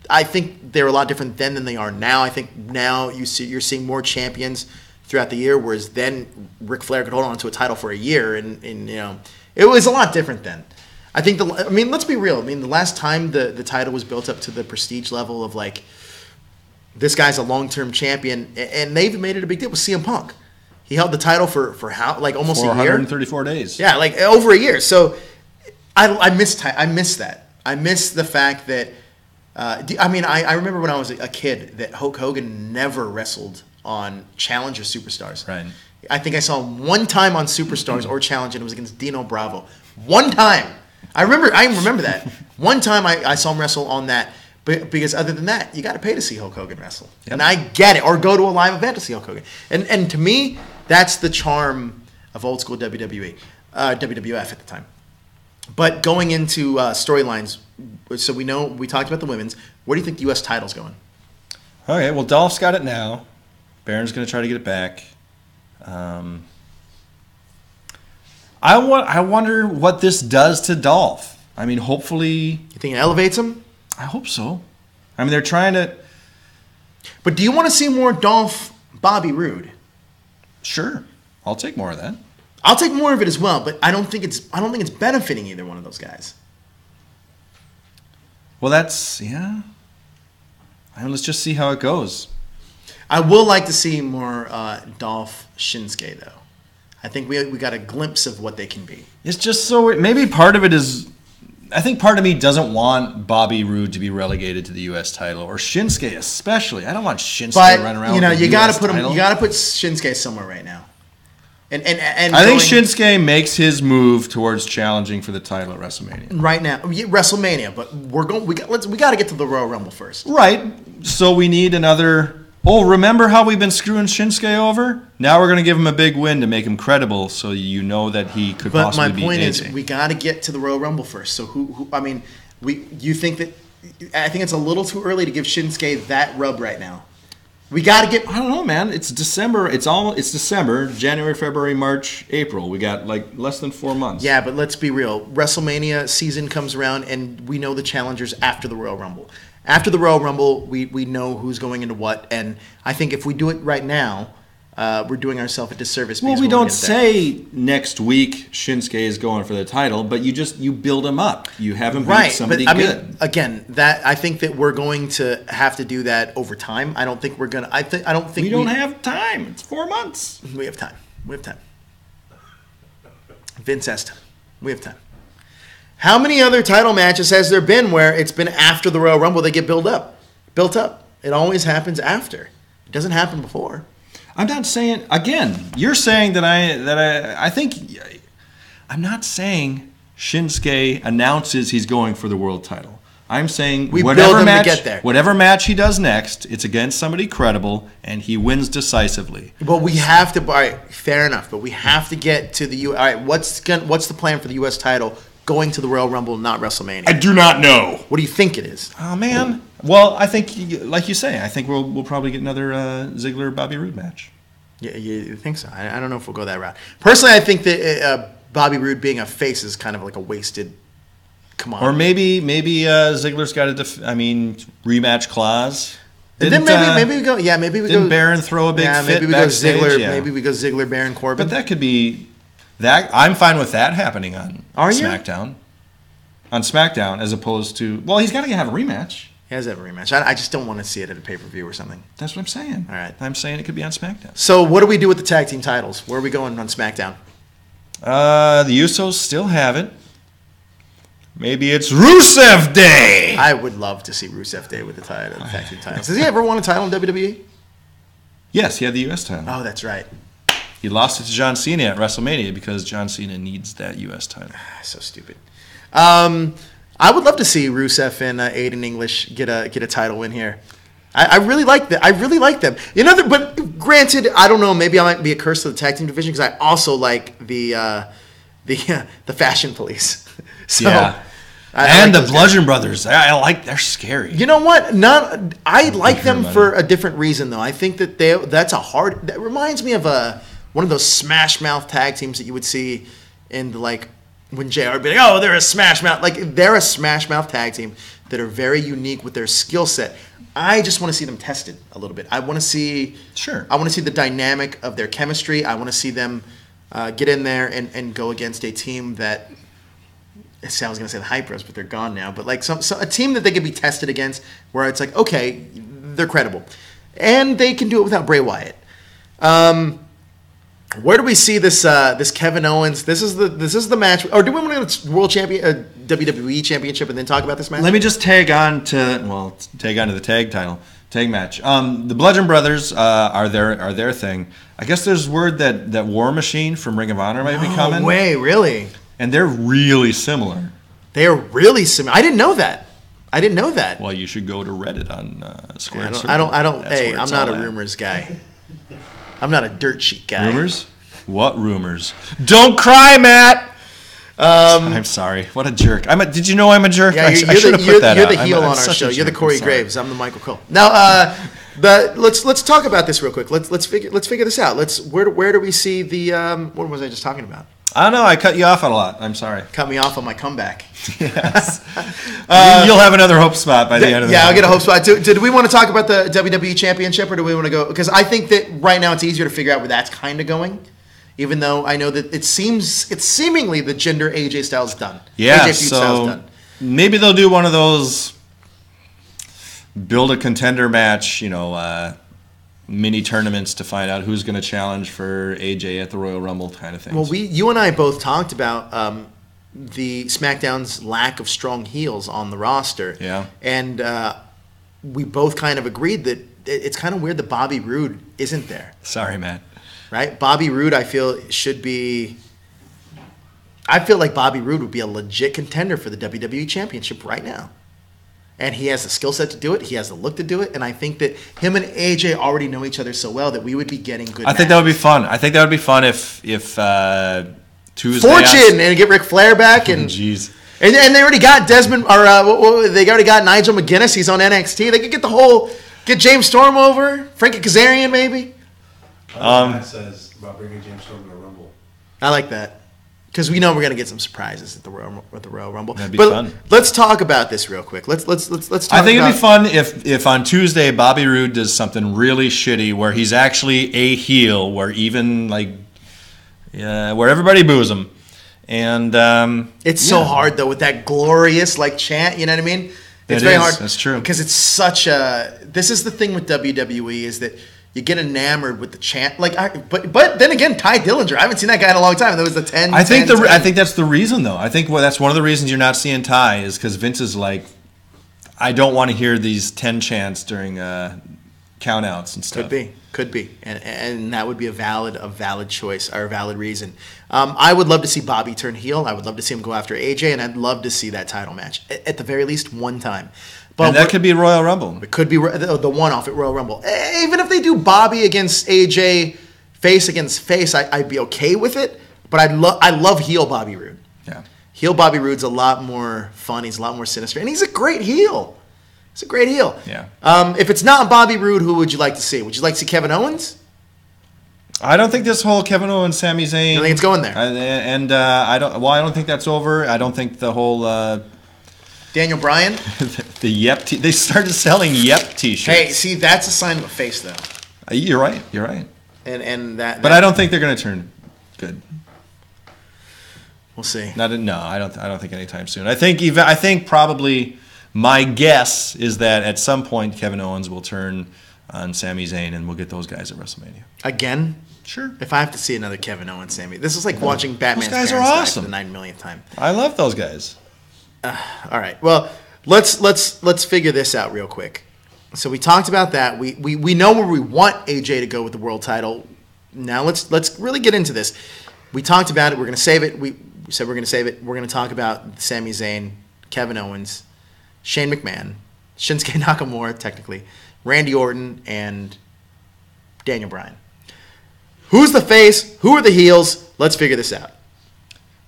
I think they're a lot different then than they are now. I think now you're seeing more champions throughout the year, whereas then Ric Flair could hold on to a title for a year, and it was a lot different then. I think let's be real. I mean, the last time the title was built up to the prestige level of like this guy's a long-term champion, and they've made it a big deal with CM Punk. He held the title for how, like, almost a year? 434 days. Yeah, like over a year. So I miss that. I miss the fact that. I remember when I was a kid that Hulk Hogan never wrestled on Challenger Superstars. Right. I think I saw him one time on Superstars or Challenge, and it was against Dino Bravo. One time. I remember that. One time I saw him wrestle on that. But because other than that, you got to pay to see Hulk Hogan wrestle. Yep. And I get it. Or go to a live event to see Hulk Hogan. And to me, that's the charm of old school WWE. WWF at the time. But going into storylines, so we talked about the women's. Where do you think the U.S. title's going? Okay, well, Dolph's got it now. Baron's going to try to get it back. I wonder what this does to Dolph. I mean, hopefully... You think it elevates him? I hope so. I mean, they're trying to... But do you want to see more Dolph Bobby Roode? Sure. I'll take more of that. I'll take more of it as well, but I don't think it's benefiting either one of those guys. Well, yeah. I mean, let's just see how it goes. I will like to see more Dolph Shinsuke, though. I think we got a glimpse of what they can be. It's just so maybe part of it is. I think part of me doesn't want Bobby Roode to be relegated to the U.S. title, or Shinsuke especially. I don't want Shinsuke running around. But you got to put him. You got to put Shinsuke somewhere right now. And I think Shinsuke makes his move towards challenging for the title at WrestleMania. Right now, WrestleMania, but we got to get to the Royal Rumble first. Right. So we need another. Oh, remember how we've been screwing Shinsuke over? Now we're going to give him a big win to make him credible, so you know that he could possibly be. But my point is, we got to get to the Royal Rumble first. So who? I mean, you think that? I think it's a little too early to give Shinsuke that rub right now. We got to get. I don't know, man. It's December. It's December, January, February, March, April. We got like less than 4 months. Yeah, but let's be real. WrestleMania season comes around, and we know the challengers after the Royal Rumble. After the Royal Rumble, we know who's going into what, and I think if we do it right now, we're doing ourselves a disservice. Well, we don't say next week Shinsuke is going for the title, but you build him up. You have him beat somebody good. I mean, again, I think that we're going to have to do that over time. I don't think we're gonna. I don't think we don't have time. It's 4 months. We have time. Vince has time. We have time. How many other title matches has there been where it's been after the Royal Rumble they get built up? It always happens after. It doesn't happen before. I'm not saying, again, you're saying that I think, I'm not saying Shinsuke announces he's going for the world title. I'm saying whatever match he does next, it's against somebody credible, and he wins decisively. But we have to, all right, fair enough, but we have to get to the U.S. All right, what's the plan for the U.S. title going to the Royal Rumble, not WrestleMania? I do not know. What do you think it is? Oh, man. Well, I think, like you say, I think we'll probably get another Ziggler-Bobby Roode match. Yeah, you think so? I don't know if we'll go that route. Personally, I think that Bobby Roode being a face is kind of like a wasted commodity. Or maybe Ziggler's got a rematch clause. And then maybe we go. Yeah, maybe we go. Didn't Baron throw a big fit maybe we backstage? go Ziggler. Yeah. Maybe we go Ziggler, Baron Corbin. But that could be that. I'm fine with that happening on SmackDown. On SmackDown, as opposed to he's got to have a rematch. He has to have a rematch. I just don't want to see it at a pay-per-view or something. That's what I'm saying. All right. I'm saying it could be on SmackDown. So what do we do with the tag team titles? Where are we going on SmackDown? The Usos still have it. Maybe it's Rusev Day. I would love to see Rusev Day with the tag team titles. Has he ever won a title in WWE? Yes, he had the U.S. title. Oh, that's right. He lost it to John Cena at WrestleMania because John Cena needs that U.S. title. So stupid. I would love to see Rusev and Aiden English get a title win here. I really like that. I really like them. But granted, I don't know. Maybe I might be a curse to the tag team division because I also like the Fashion Police. So, yeah. And the Bludgeon Brothers. They're scary. You know what? I like them for a different reason though. I think that that reminds me of one of those Smash Mouth tag teams that you would see in when JR would be like, oh, they're a Smash Mouth. They're a Smash Mouth tag team that are very unique with their skill set. I just want to see them tested a little bit. I want to see the dynamic of their chemistry. I want to see them get in there and go against a team that, I was going to say the Hypros, but they're gone now. But a team that they could be tested against where it's like, okay, they're credible. And they can do it without Bray Wyatt. Where do we see this this Kevin Owens? This is the match. Or do we want to go World Champion WWE Championship and then talk about this match? Let me just tag on to the tag match. The Bludgeon Brothers are their thing. I guess there's word that War Machine from Ring of Honor might be coming. No way, really? And they're really similar. They are really similar. I didn't know that. Well, you should go to Reddit on Square Circle. I don't. That's Hey, where I'm it's not a all at. rumors guy. I'm not a dirt sheet guy. Rumors? What rumors? Don't cry, Matt. I'm sorry. What a jerk. Did you know I'm a jerk? Yeah, I should have put that you're out. the heel I'm on our such a show. You're the jerk. Corey I'm sorry. Graves. I'm the Michael Cole. Now, let's talk about this real quick. Let's figure this out. Where do we see the what was I just talking about? I don't know. I cut you off a lot. I'm sorry. Cut me off on my comeback. Yes. You'll have another hope spot by the end of the Yeah, night. I'll get a hope spot. Did we want to talk about the WWE Championship, or do we want to go? Because I think that right now it's easier to figure out where that's kind of going. Even though I know that it's seemingly the Jinder AJ Styles done. Yeah, AJ feud Styles done. Maybe they'll do one of those build a contender match, mini tournaments to find out who's going to challenge for AJ at the Royal Rumble kind of thing. Well, you and I both talked about the SmackDown's lack of strong heels on the roster. Yeah. And we both kind of agreed that it's kind of weird that Bobby Roode isn't there. Sorry, Matt. Right? Bobby Roode, I feel, should be... I feel like Bobby Roode would be a legit contender for the WWE Championship right now. And he has the skill set to do it. He has the look to do it. And I think that him and AJ already know each other so well that we would be getting good I think that would be fun. I think that would be fun if Tuesday... Fortune! And get Ric Flair back. And Jeez. and they already got Desmond... Or they already got Nigel McGuinness. He's on NXT. They could get the whole... Get James Storm over. Frankie Kazarian, maybe. Matt says about bringing James Storm to the Rumble. I like that. Because we know we're going to get some surprises at the Royal Rumble. That'd be but fun. Let's talk about this real quick. Let's talk I think it'd be about- fun if on Tuesday Bobby Roode does something really shitty where he's actually a heel, where even where everybody boos him, and It's so hard though with that glorious chant. You know what I mean? It's very hard. That's true. Because it's such a. This is the thing with WWE is that you get enamored with the chant. But then again, Ty Dillinger. I haven't seen that guy in a long time. There was the 10. I think 10, 10. I think that's the reason though. I think that's one of the reasons you're not seeing Ty is because Vince is like, I don't want to hear these 10 chants during countouts and stuff. Could be, and that would be a valid choice or a valid reason. I would love to see Bobby turn heel. I would love to see him go after AJ, and I'd love to see that title match at the very least one time. But And that could be Royal Rumble. it could be the one-off at Royal Rumble. Even if they do Bobby against AJ, face against face, I'd be okay with it. But I love heel Bobby Roode. Yeah. Heel Bobby Roode's a lot more fun. He's a lot more sinister, and he's a great heel. He's a great heel. Yeah. If it's not Bobby Roode, who would you like to see? Would you like to see Kevin Owens? I don't think this whole Kevin Owens, Sami Zayn. I think it's going there. I don't think that's over. I don't think the whole Daniel Bryan? the Yep. They started selling Yep T-shirts. Hey, see, that's a sign of a face, though. You're right. And that. But I don't think they're going to turn good. We'll see. I don't think anytime soon. I think probably my guess is that at some point Kevin Owens will turn on Sami Zayn and we'll get those guys at WrestleMania. Again? Sure. If I have to see another Kevin Owens, Sammy, this is like watching Batman's guys are parents die awesome. for the 9 millionth time. I love those guys. All right. Well, let's figure this out real quick. So we talked about that. We know where we want AJ to go with the world title. Now let's really get into this. We talked about it. We're going to save it. We said we're going to save it. We're going to talk about Sami Zayn, Kevin Owens, Shane McMahon, Shinsuke Nakamura, technically, Randy Orton, and Daniel Bryan. Who's the face? Who are the heels? Let's figure this out.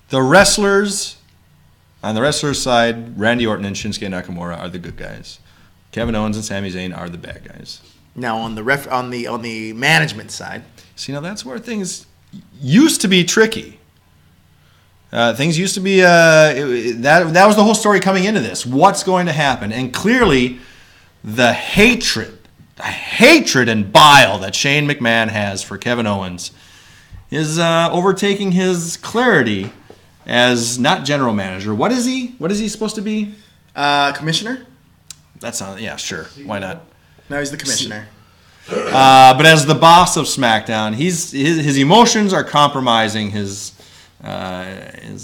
The wrestlers, on the wrestlers' side, Randy Orton and Shinsuke Nakamura are the good guys. Kevin Owens and Sami Zayn are the bad guys. Now on the management side, See, now that's where things used to be tricky. Things used to be that was the whole story coming into this. What's going to happen? And clearly, the hatred and bile that Shane McMahon has for Kevin Owens is overtaking his clarity as not general manager. What is he? What is he supposed to be? commissioner. That's not. Yeah, sure. Why not? No, he's the commissioner. But as the boss of SmackDown, his emotions are compromising his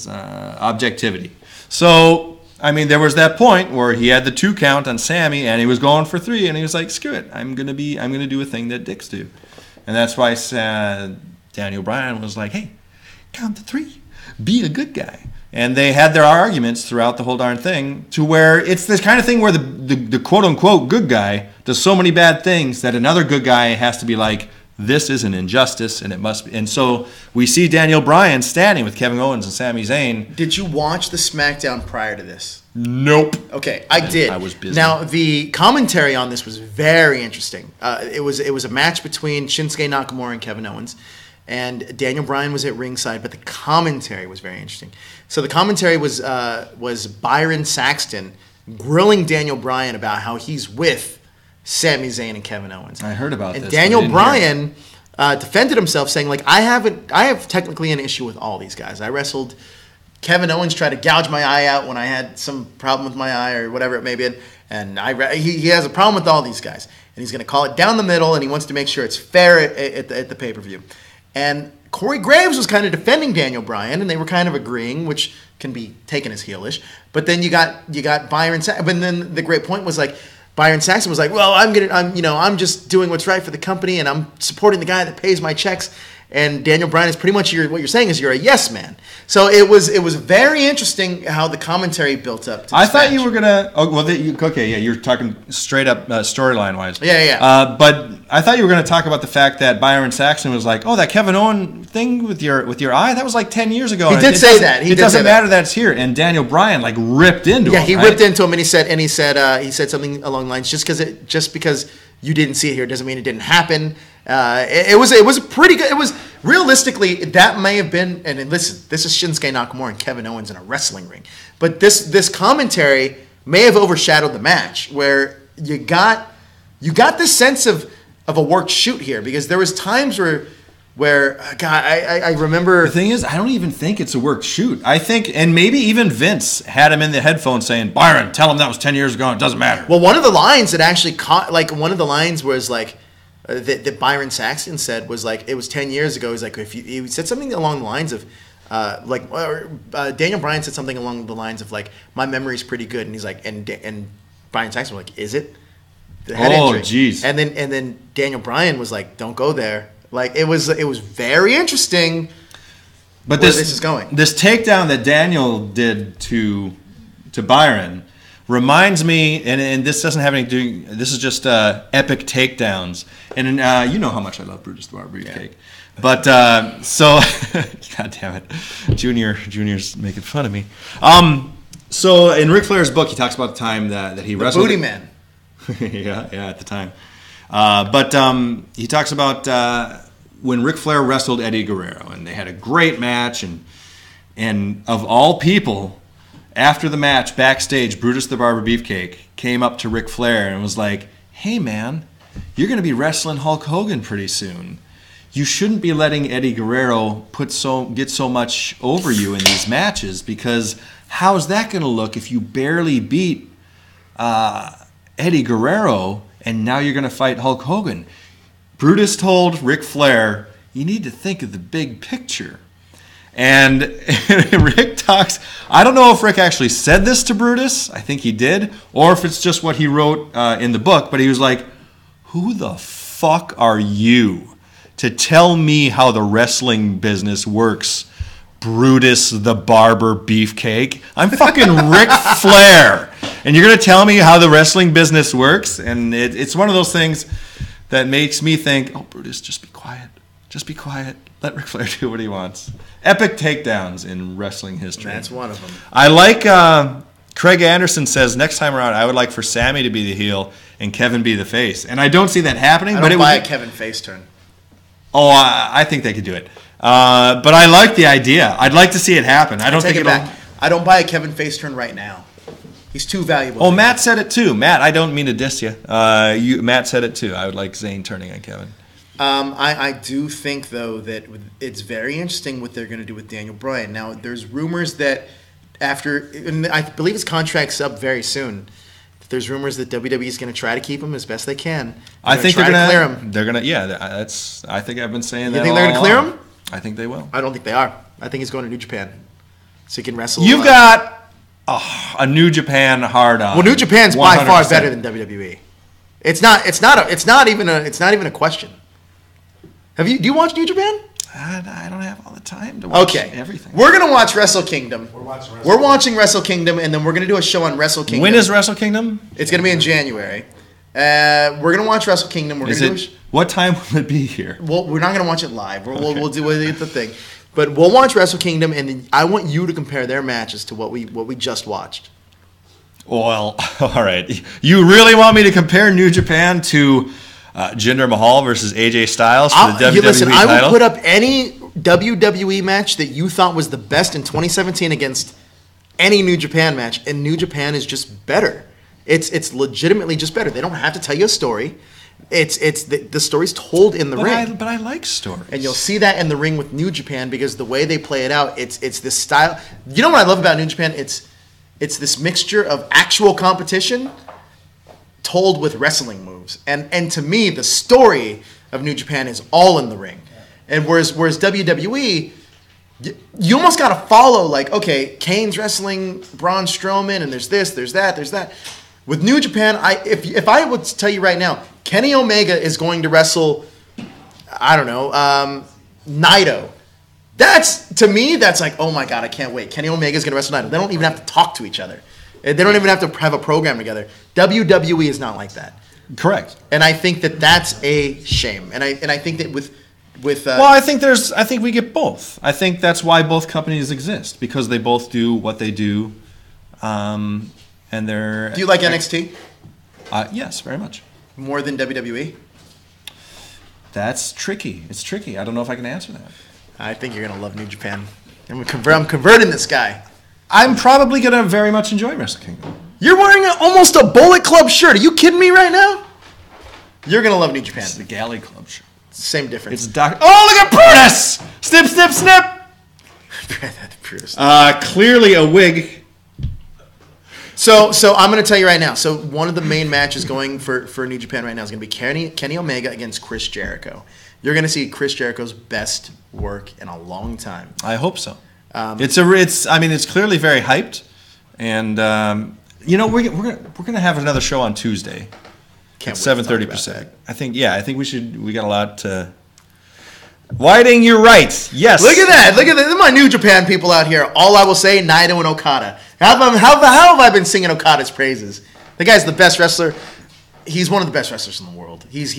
objectivity. So, I mean, there was that point where he had the 2 count on Sammy, and he was going for 3, and he was like, "Screw it, I'm gonna do a thing that dicks do," and that's why Daniel Bryan was like, "Hey, count to 3, be a good guy." And they had their arguments throughout the whole darn thing, to where it's this kind of thing where the quote unquote good guy does so many bad things that another good guy has to be like, this is an injustice, and it must be. And so we see Daniel Bryan standing with Kevin Owens and Sami Zayn. Did you watch the SmackDown prior to this? Nope. Okay, I did. I was busy. Now, the commentary on this was very interesting. It was a match between Shinsuke Nakamura and Kevin Owens, and Daniel Bryan was at ringside, but the commentary was very interesting. So the commentary was Byron Saxton grilling Daniel Bryan about how he's with Sami Zayn and Kevin Owens. I heard about this. And Daniel Bryan defended himself, saying, like, I have technically an issue with all these guys. I wrestled Kevin Owens, tried to gouge my eye out when I had some problem with my eye or whatever it may be, and he has a problem with all these guys, and he's going to call it down the middle, and he wants to make sure it's fair at the pay-per-view. And Corey Graves was kind of defending Daniel Bryan, and they were kind of agreeing, which can be taken as heelish. But then you got Byron Saxton. But then the great point was, like, Byron Saxton was like, well, I'm just doing what's right for the company, and I'm supporting the guy that pays my checks. And Daniel Bryan is pretty much what you're saying is you're a yes man. So it was very interesting how the commentary built up. I thought you were gonna. Oh well, you're talking straight up storyline wise. Yeah. But I thought you were gonna talk about the fact that Byron Saxton was like, oh, that Kevin Owen thing with your eye, that was like 10 years ago. He did say that. It doesn't matter that it's here. And Daniel Bryan like ripped into him. Yeah, he ripped into him, and he said something along the lines, just because you didn't see it here doesn't mean it didn't happen. It was pretty good. It was realistically, that may have been, and listen, this is Shinsuke Nakamura and Kevin Owens in a wrestling ring, but this commentary may have overshadowed the match, where you got this sense of a worked shoot here, because there was times where God, I remember. The thing is, I don't even think it's a worked shoot. I think, and maybe even Vince had him in the headphones saying, Byron, tell him that was 10 years ago, it doesn't matter. Well, one of the lines that actually caught, like, one of the lines was like, that Byron Saxton said was like, it was 10 years ago. He's like, he said something along the lines of, Daniel Bryan said something along the lines of like, my memory's pretty good, and he's like, and Byron Saxton was like, is it? The head injury. Jeez. And then Daniel Bryan was like, don't go there. Like, it was very interesting. But where this is going. This takedown that Daniel did to Byron reminds me, and this doesn't have anything to do. This is just epic takedowns, and you know how much I love Brutus the Barber Beefcake. Yeah. But so, God damn it, Junior's making fun of me. So in Ric Flair's book, he talks about the time that he wrestled. Booty Man. yeah, at the time. But he talks about when Ric Flair wrestled Eddie Guerrero, and they had a great match, and of all people, after the match, backstage, Brutus the Barber Beefcake came up to Ric Flair and was like, hey man, you're going to be wrestling Hulk Hogan pretty soon. You shouldn't be letting Eddie Guerrero get so much over you in these matches, because how's that going to look if you barely beat Eddie Guerrero and now you're going to fight Hulk Hogan? Brutus told Ric Flair, you need to think of the big picture. And Rick talks, I don't know if Rick actually said this to Brutus, I think he did, or if it's just what he wrote in the book, but he was like, who the fuck are you to tell me how the wrestling business works, Brutus the Barber Beefcake? I'm fucking Ric Flair, and you're going to tell me how the wrestling business works? And it's one of those things that makes me think, oh, Brutus, just be quiet. Just be quiet. Let Ric Flair do what he wants. Epic takedowns in wrestling history. That's one of them. I like, Craig Anderson says, next time around, I would like for Sammy to be the heel and Kevin be the face. And I don't see that happening. I don't buy a Kevin face turn. Oh, I think they could do it. But I like the idea. I'd like to see it happen. I don't think it'll... back. I don't buy a Kevin face turn right now. He's too valuable. Oh, Matt said it too. Matt, I don't mean to diss you. Matt said it too. I would like Zayn turning on Kevin. I do think, though, that it's very interesting what they're going to do with Daniel Bryan. Now, there's rumors that and I believe his contract's up very soon, There's rumors that WWE is going to try to keep him as best they can. I think they're try to clear gonna. him. They're gonna. Yeah, that's. I think I've been saying that. You think they're going to clear him? I think they will. I don't think they are. I think he's going to New Japan, so he can wrestle. You've got a New Japan hard on. Well, New Japan's by far 100%. better than WWE. It's not even a question. Do you watch New Japan? I don't have all the time to watch everything. We're gonna watch Wrestle Kingdom. We're watching Wrestle Kingdom, and then we're gonna do a show on Wrestle Kingdom. When is Wrestle Kingdom? It's gonna be in January. We're gonna watch Wrestle Kingdom. What time will it be here? Well, we're not gonna watch it live. We'll do the thing, but we'll watch Wrestle Kingdom, and then I want you to compare their matches to what we just watched. Well, all right. You really want me to compare New Japan to Jinder Mahal versus AJ Styles for the WWE Listen, title? I will put up any WWE match that you thought was the best in 2017 against any New Japan match, and New Japan is just better. It's legitimately just better. They don't have to tell you a story. The story's told in the ring. But I like stories. And you'll see that in the ring with New Japan because the way they play it out, it's this style. You know what I love about New Japan? It's this mixture of actual competition told with wrestling moves. And to me, the story of New Japan is all in the ring. And whereas WWE, you almost got to follow, like, okay, Kane's wrestling Braun Strowman, and there's this, there's that. With New Japan, if I would tell you right now, Kenny Omega is going to wrestle, I don't know, Naito. To me, that's like, oh my God, I can't wait. Kenny Omega is going to wrestle Naito. They don't even have to talk to each other. They don't even have to have a program together. WWE is not like that. Correct. And I think that that's a shame. And I think that with well, I think we get both. I think that's why both companies exist, because they both do what they do, and they're. Do you like NXT? Yes, very much. More than WWE? That's tricky. It's tricky. I don't know if I can answer that. I think you're gonna love New Japan. I'm converting this guy. I'm probably gonna very much enjoy Wrestle Kingdom. You're wearing almost a Bullet Club shirt. Are you kidding me right now? You're gonna love New Japan. It's the Galley Club shirt. Same difference. It's Doc. Oh, look at Brutus! Snip, snip, snip. Clearly a wig. So I'm going to tell you right now. So one of the main matches going for New Japan right now is going to be Kenny Omega against Chris Jericho. You're going to see Chris Jericho's best work in a long time. I hope so. It's clearly very hyped, and we're gonna have another show on Tuesday at 7:30 Pacific. I think we should. We got a lot to. Whiting, you're right. Yes. Look at that. Look at my New Japan people out here. All I will say, Naito and Okada. How have I been singing Okada's praises? The guy's the best wrestler. He's one of the best wrestlers in the world. He's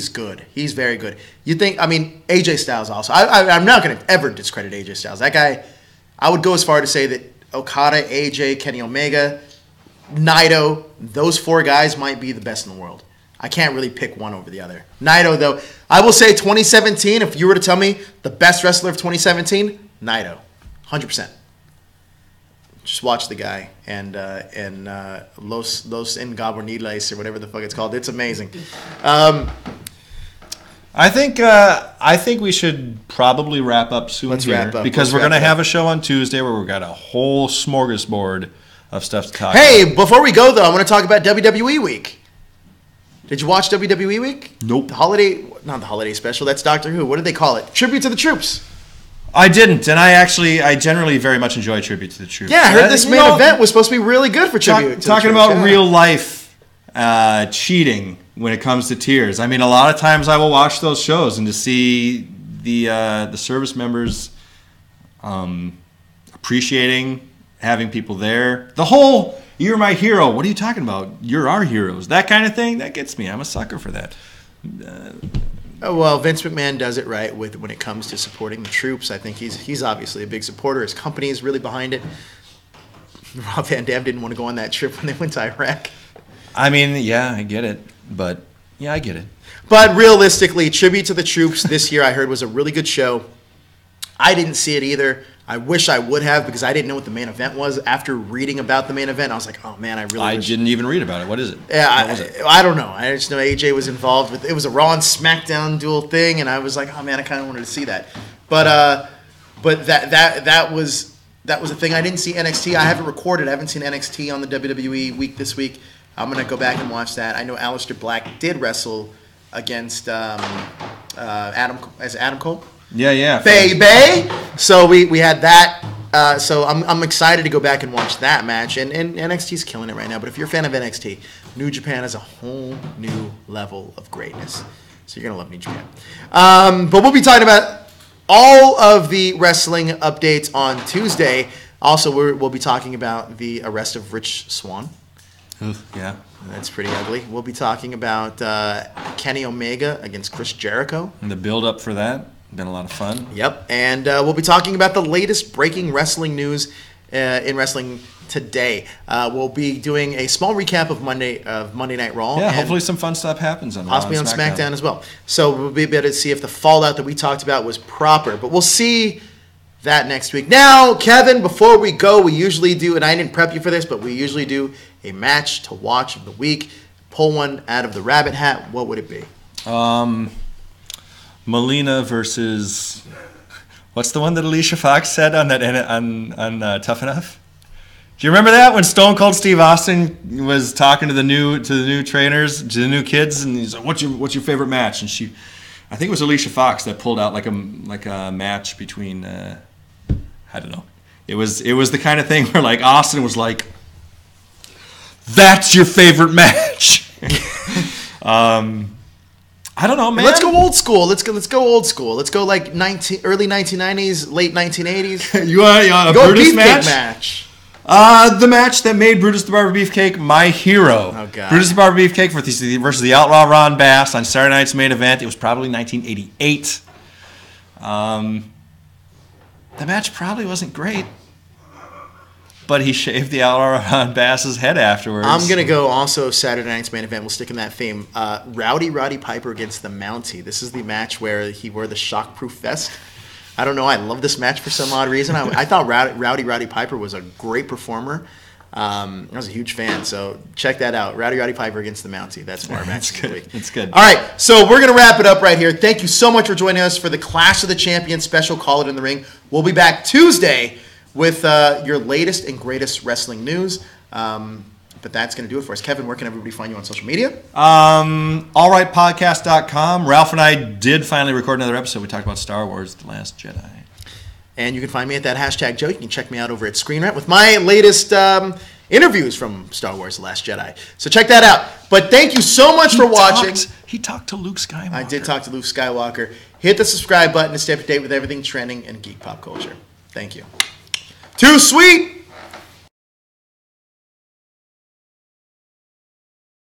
good. He's very good. You think? I mean, AJ Styles also. I'm not going to ever discredit AJ Styles. That guy. I would go as far to say that Okada, AJ, Kenny Omega, Naito, those four guys might be the best in the world. I can't really pick one over the other. Naito, though, I will say 2017, if you were to tell me the best wrestler of 2017, Naito, 100%. Just watch the guy and Los Ingobernables or whatever the fuck it's called. It's amazing. I think we should probably wrap up soon. Let's here wrap up. Because we're going to have a show on Tuesday where we've got a whole smorgasbord of stuff to talk about. Hey, before we go, though, I want to talk about WWE Week. Did you watch WWE Week? Nope. Not the holiday special. That's Doctor Who. What did they call it? Tribute to the Troops. I didn't, and I generally very much enjoy Tribute to the Troops. Yeah, I heard this main event was supposed to be really good for Tribute to the Troops. Talking about real life cheating when it comes to tiers. I mean, a lot of times I will watch those shows, and to see the service members appreciating having people there. The whole "you're my hero," what are you talking about? You're our heroes. That kind of thing, that gets me. I'm a sucker for that. Well, Vince McMahon does it right when it comes to supporting the troops. I think he's obviously a big supporter. His company is really behind it. Rob Van Dam didn't want to go on that trip when they went to Iraq. I mean, yeah, I get it. But, yeah, I get it. But realistically, Tribute to the Troops this year I heard was a really good show. I didn't see it either. I wish I would have because I didn't know what the main event was. After reading about the main event, I was like, oh, man, I didn't even read about it. What is it? Yeah, I don't know. I just know AJ was involved with it. Was a Raw and SmackDown dual thing, and I was like, oh, man, I kind of wanted to see that. But that was a thing. I didn't see NXT. I haven't recorded. I haven't seen NXT on the WWE Week this week. I'm going to go back and watch that. I know Aleister Black did wrestle against Adam Cole. Yeah. Baby. So we had that. So I'm excited to go back and watch that match. And NXT's killing it right now. But if you're a fan of NXT, New Japan is a whole new level of greatness. So you're going to love New Japan. But we'll be talking about all of the wrestling updates on Tuesday. Also, we'll be talking about the arrest of Rich Swann. Yeah. That's pretty ugly. We'll be talking about Kenny Omega against Chris Jericho. And the build-up for that, been a lot of fun. Yep. And we'll be talking about the latest breaking wrestling news in wrestling today. We'll be doing a small recap of Monday Night Raw. Yeah, hopefully some fun stuff happens on Raw possibly on SmackDown as well. So we'll be able to see if the fallout that we talked about was proper. But we'll see that next week. Now, Kevin, before we go, we usually do, and I didn't prep you for this, but we usually do a match to watch of the week. Pull one out of the rabbit hat. What would it be? Melina versus, what's the one that Alicia Fox said on that on Tough Enough? Do you remember that when Stone Cold Steve Austin was talking to the new trainers, to the new kids, and he's like, "What's your favorite match?" And I think it was Alicia Fox that pulled out like a match between. I don't know. It was the kind of thing where like Austin was like, "That's your favorite match." I don't know, man. Let's go old school. Let's go old school. Let's go like early 1990s, late 1980s. You want a go Brutus beefcake match? The match that made Brutus the Barber Beefcake my hero. Oh, God. Brutus the Barber Beefcake versus the Outlaw Ron Bass on Saturday night's main event. It was probably 1988. The match probably wasn't great, but he shaved the Outlaw Ron Bass's head afterwards. I'm going to go also Saturday night's main event. We'll stick in that theme. Roddy Piper against the Mountie. This is the match where he wore the shockproof vest. I don't know. I love this match for some odd reason. I thought Roddy Piper was a great performer. I was a huge fan, so check that out. Roddy Piper against the Mountie. That's our match this week. It's good. All right, so we're going to wrap it up right here. Thank you so much for joining us for the Clash of the Champions special Call It in the Ring. We'll be back Tuesday with your latest and greatest wrestling news. But that's going to do it for us. Kevin, where can everybody find you on social media? AllRightPodcast.com. Ralph and I did finally record another episode. We talked about Star Wars The Last Jedi. And you can find me at that hashtag Joe. You can check me out over at Screen Rant with my latest interviews from Star Wars The Last Jedi. So check that out. But thank you so much for watching. He talked to Luke Skywalker. I did talk to Luke Skywalker. Hit the subscribe button to stay up to date with everything trending in geek pop culture. Thank you. Too sweet!